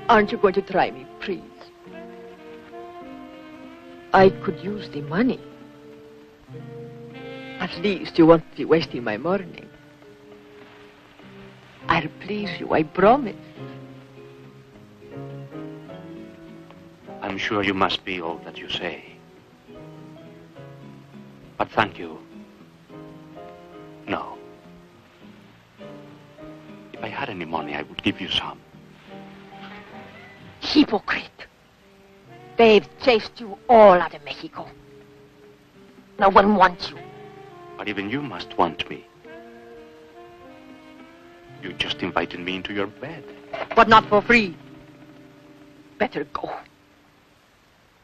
Aren't you going to try me, priest? I could use the money. At least you won't be wasting my morning. I'll please you, I promise. I'm sure you must be all that you say. But thank you. No. If I had any money, I would give you some. Hypocrite. They've chased you all out of Mexico. No one wants you. But even you must want me. You just invited me into your bed. But not for free. Better go.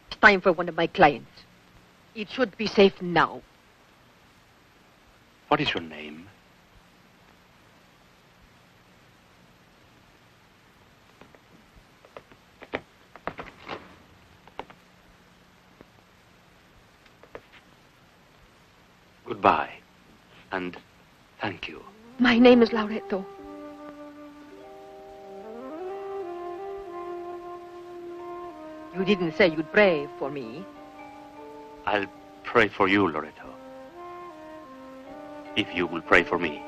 It's time for one of my clients. It should be safe now. What is your name? Goodbye, and thank you. My name is Lauretto. You didn't say you'd pray for me. I'll pray for you, Loretto. If you will pray for me.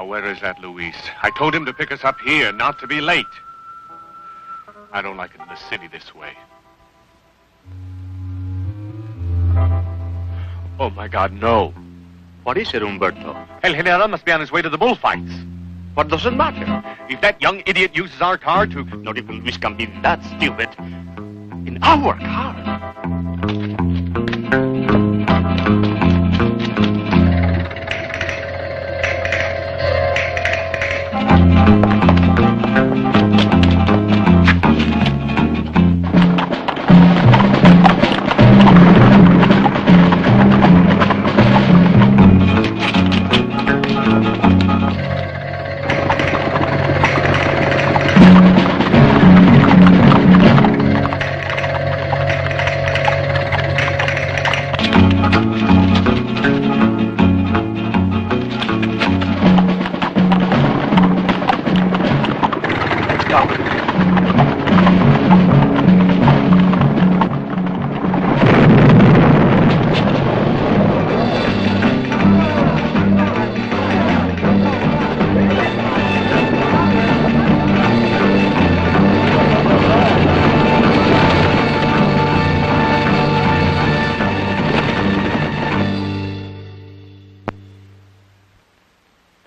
Where is that Luis? I told him to pick us up here, not to be late. I don't like it in the city this way. Oh, my God, no. What is it, Umberto? El General must be on his way to the bullfights. What does it matter? If that young idiot uses our car to... Not if Luis can be that stupid. In our car.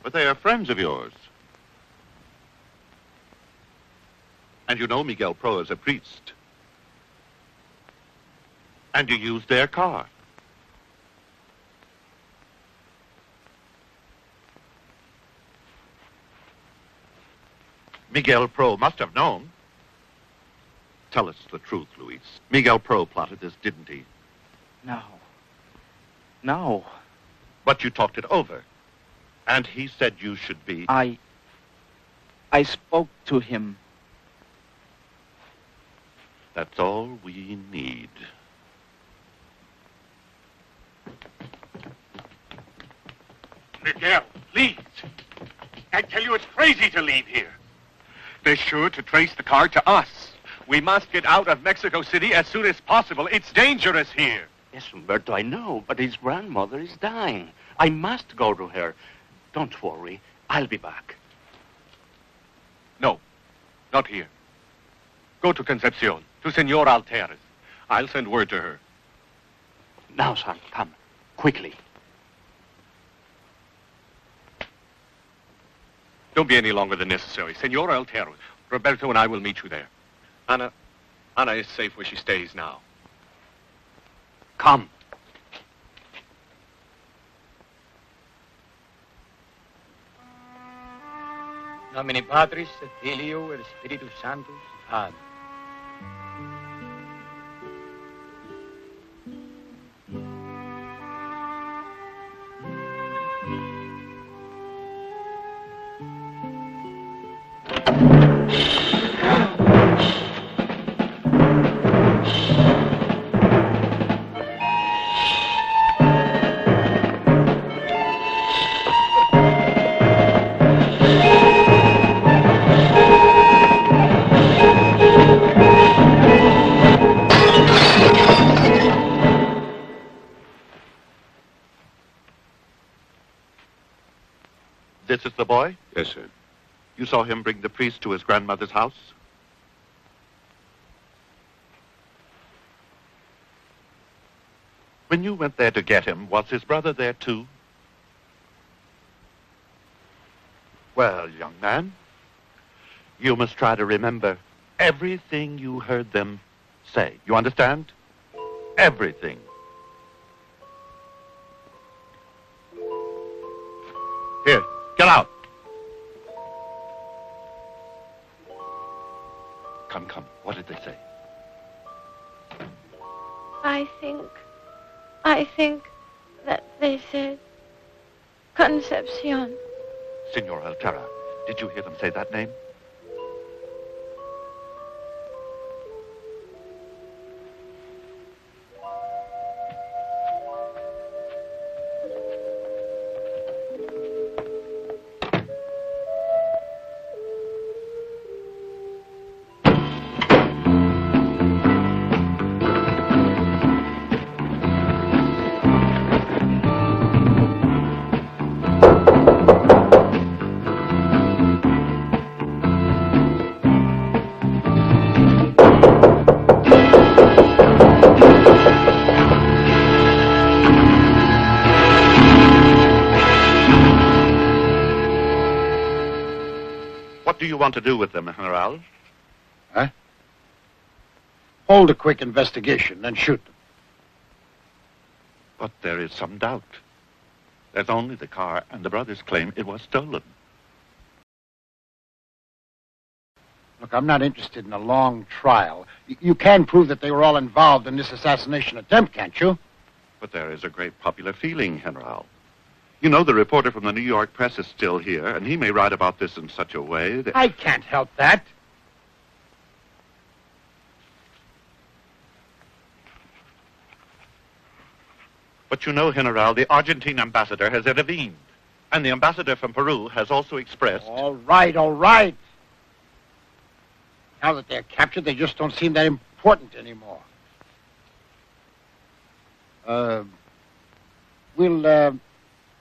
but they are friends of yours. And you know Miguel Pro is a priest. And you used their car. Miguel Pro must have known. Tell us the truth, Luis. Miguel Pro plotted this, didn't he? No. No. But you talked it over. And he said you should be... I spoke to him. That's all we need. Miguel, please. I tell you, it's crazy to leave here. They're sure to trace the car to us. We must get out of Mexico City as soon as possible. It's dangerous here. Yes, Umberto, I know, but his grandmother is dying. I must go to her. Don't worry. I'll be back. No, not here. Go to Concepcion, to Senor Alteres. I'll send word to her. Now, son, come. Quickly. Don't be any longer than necessary. Senor Alteres, Roberto and I will meet you there. Ana is safe where she stays now. Come. Nomine Patris et Filio et Spiritus Sanctus. Amen. This is the boy? Yes, sir. You saw him bring the priest to his grandmother's house? When you went there to get him, was his brother there too? Well, young man, you must try to remember everything you heard them say. You understand? Everything. Here, get out. Come, come. What did they say? I think that they said Concepcion. Senor Altera, did you hear them say that name? What do you want to do with them, General? Huh? Hold a quick investigation, then shoot them. But there is some doubt. There's only the car, and the brothers claim it was stolen. Look, I'm not interested in a long trial. You can prove that they were all involved in this assassination attempt, can't you? But there is a great popular feeling, General. You know, the reporter from the New York Press is still here, and he may write about this in such a way that... I can't help that. But you know, General, the Argentine ambassador has intervened. And the ambassador from Peru has also expressed... All right, all right. Now that they're captured, they just don't seem that important anymore.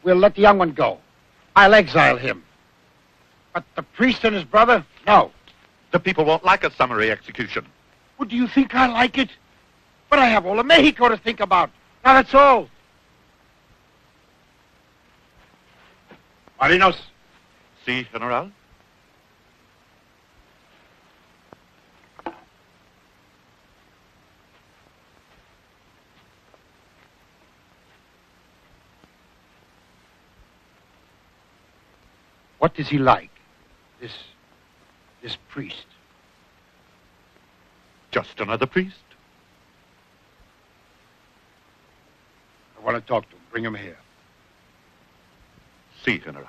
We'll let the young one go. I'll exile him. But the priest and his brother, no. The people won't like a summary execution. Well, do you think I like it? But I have all of Mexico to think about. Now that's all. Marinos, Si, General? What is he like, this priest? Just another priest. I want to talk to him. Bring him here. Si, General.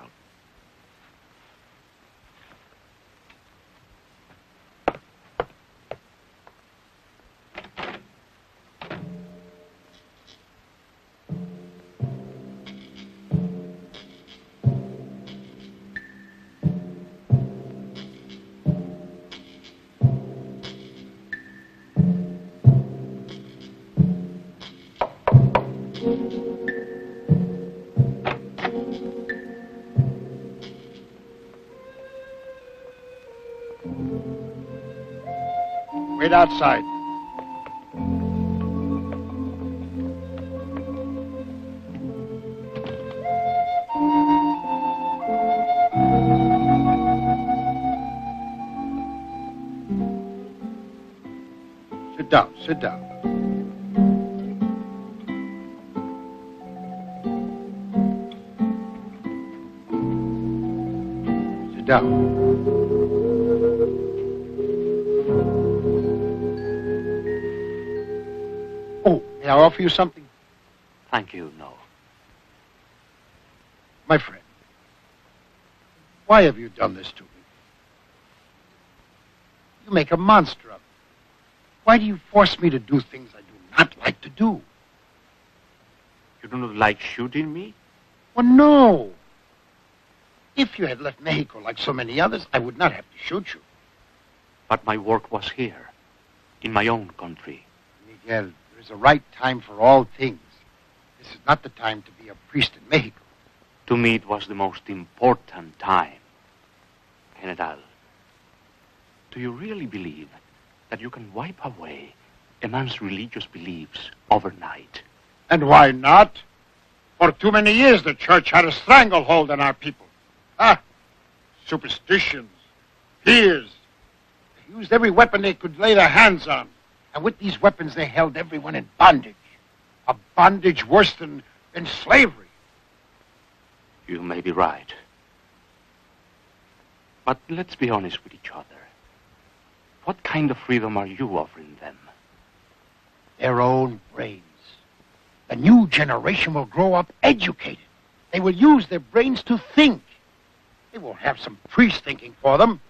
Wait outside. Sit down, sit down. Sit down. May I offer you something? Thank you, no. My friend, why have you done this to me? You make a monster of me. Why do you force me to do things I do not like to do? You do not like shooting me? Well, no. If you had left Mexico like so many others, I would not have to shoot you. But my work was here, in my own country. Miguel, there is a right time for all things. This is not the time to be a priest in Mexico. To me, it was the most important time. General, do you really believe that you can wipe away a man's religious beliefs overnight? And why not? For too many years, the church had a stranglehold on our people. Superstitions, fears. They used every weapon they could lay their hands on. And with these weapons, they held everyone in bondage. A bondage worse than slavery. You may be right. But let's be honest with each other. What kind of freedom are you offering them? Their own brains. The new generation will grow up educated. They will use their brains to think. They won't have some priest thinking for them.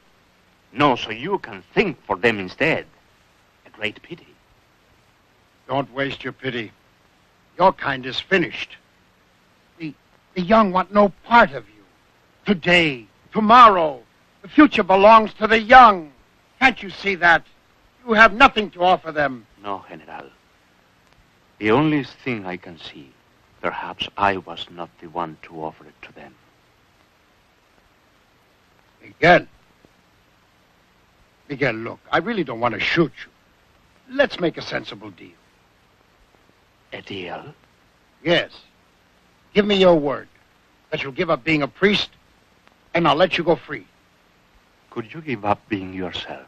No, so you can think for them instead. A great pity. Don't waste your pity. Your kind is finished. The young want no part of you. Today, tomorrow, the future belongs to the young. Can't you see that? You have nothing to offer them. No, General. The only thing I can see, perhaps I was not the one to offer it to them. Miguel, look, I really don't want to shoot you. Let's make a sensible deal. A deal? Yes. Give me your word that you'll give up being a priest, and I'll let you go free. Could you give up being yourself?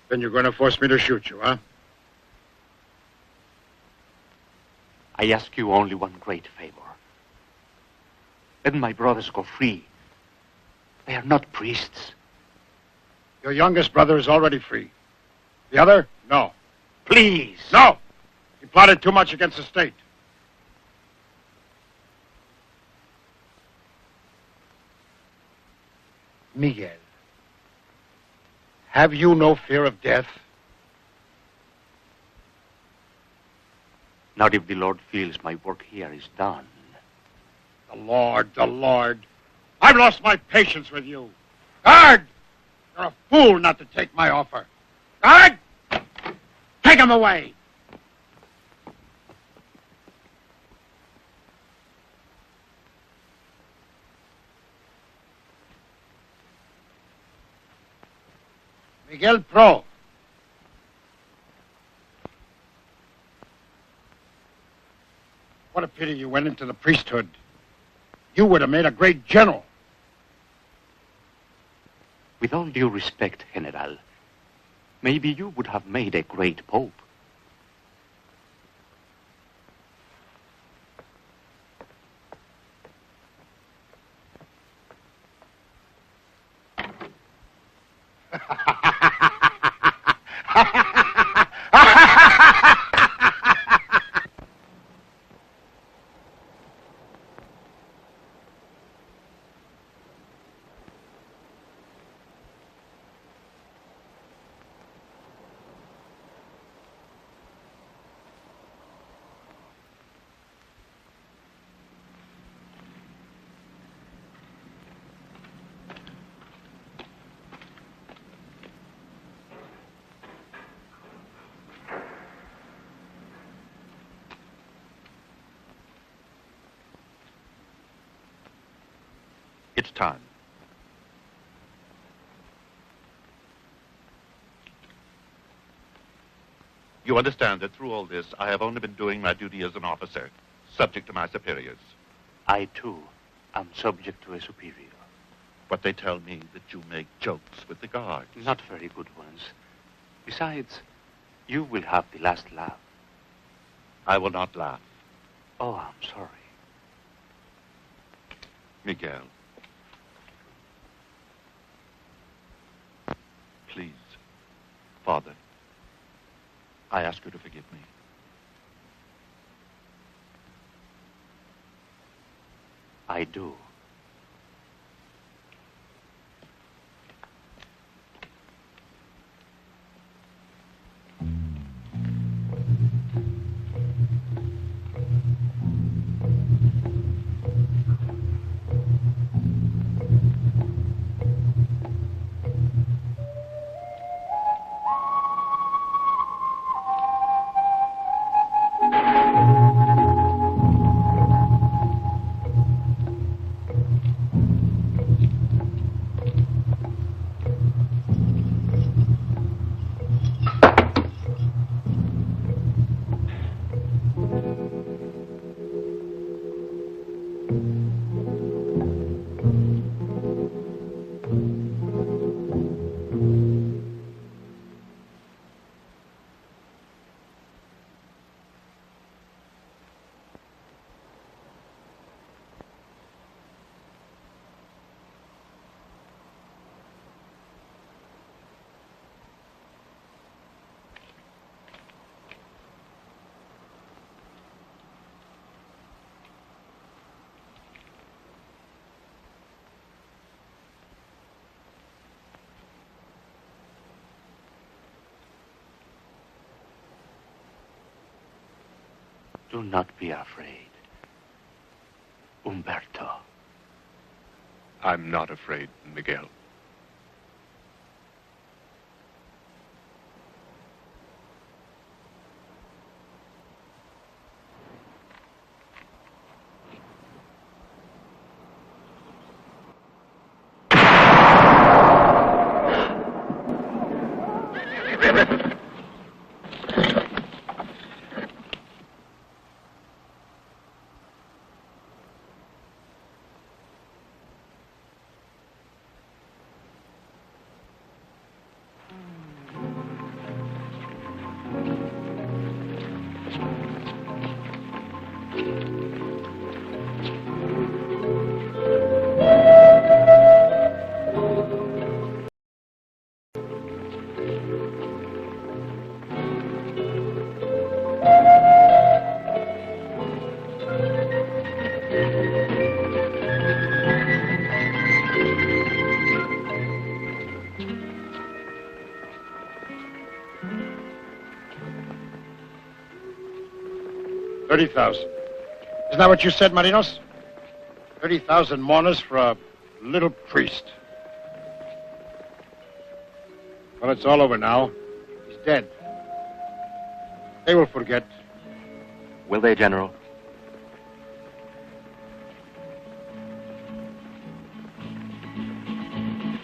Then you're going to force me to shoot you, huh? I ask you only one great favor. Let my brothers go free. They are not priests. Your youngest brother is already free. The other? No. Please. No! He plotted too much against the state. Miguel, have you no fear of death? Not if the Lord feels my work here is done. The Lord. I've lost my patience with you. Guard! You're a fool not to take my offer. Guard! Take him away! Miguel Pro. What a pity you went into the priesthood. You would have made a great general. With all due respect, General, maybe you would have made a great pope. It's time. You understand that through all this, I have only been doing my duty as an officer, subject to my superiors. I, too, am subject to a superior. But they tell me that you make jokes with the guards. Not very good ones. Besides, you will have the last laugh. I will not laugh. Oh, I'm sorry. Miguel. Please, Father, I ask you to forgive me. I do. Do not be afraid, Umberto. I'm not afraid, Miguel. $30,000. Isn't that what you said, Marinos? 30,000 mourners for a little priest. Well, it's all over now. He's dead. They will forget. Will they, General?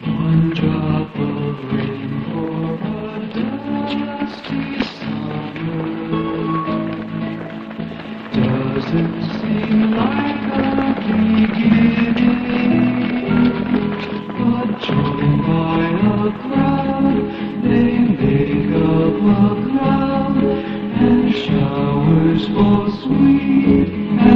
One drop of rain for a dusty summer. doesn't seem like a beginning, but joined by a crowd, they make up a cloud, and showers fall sweet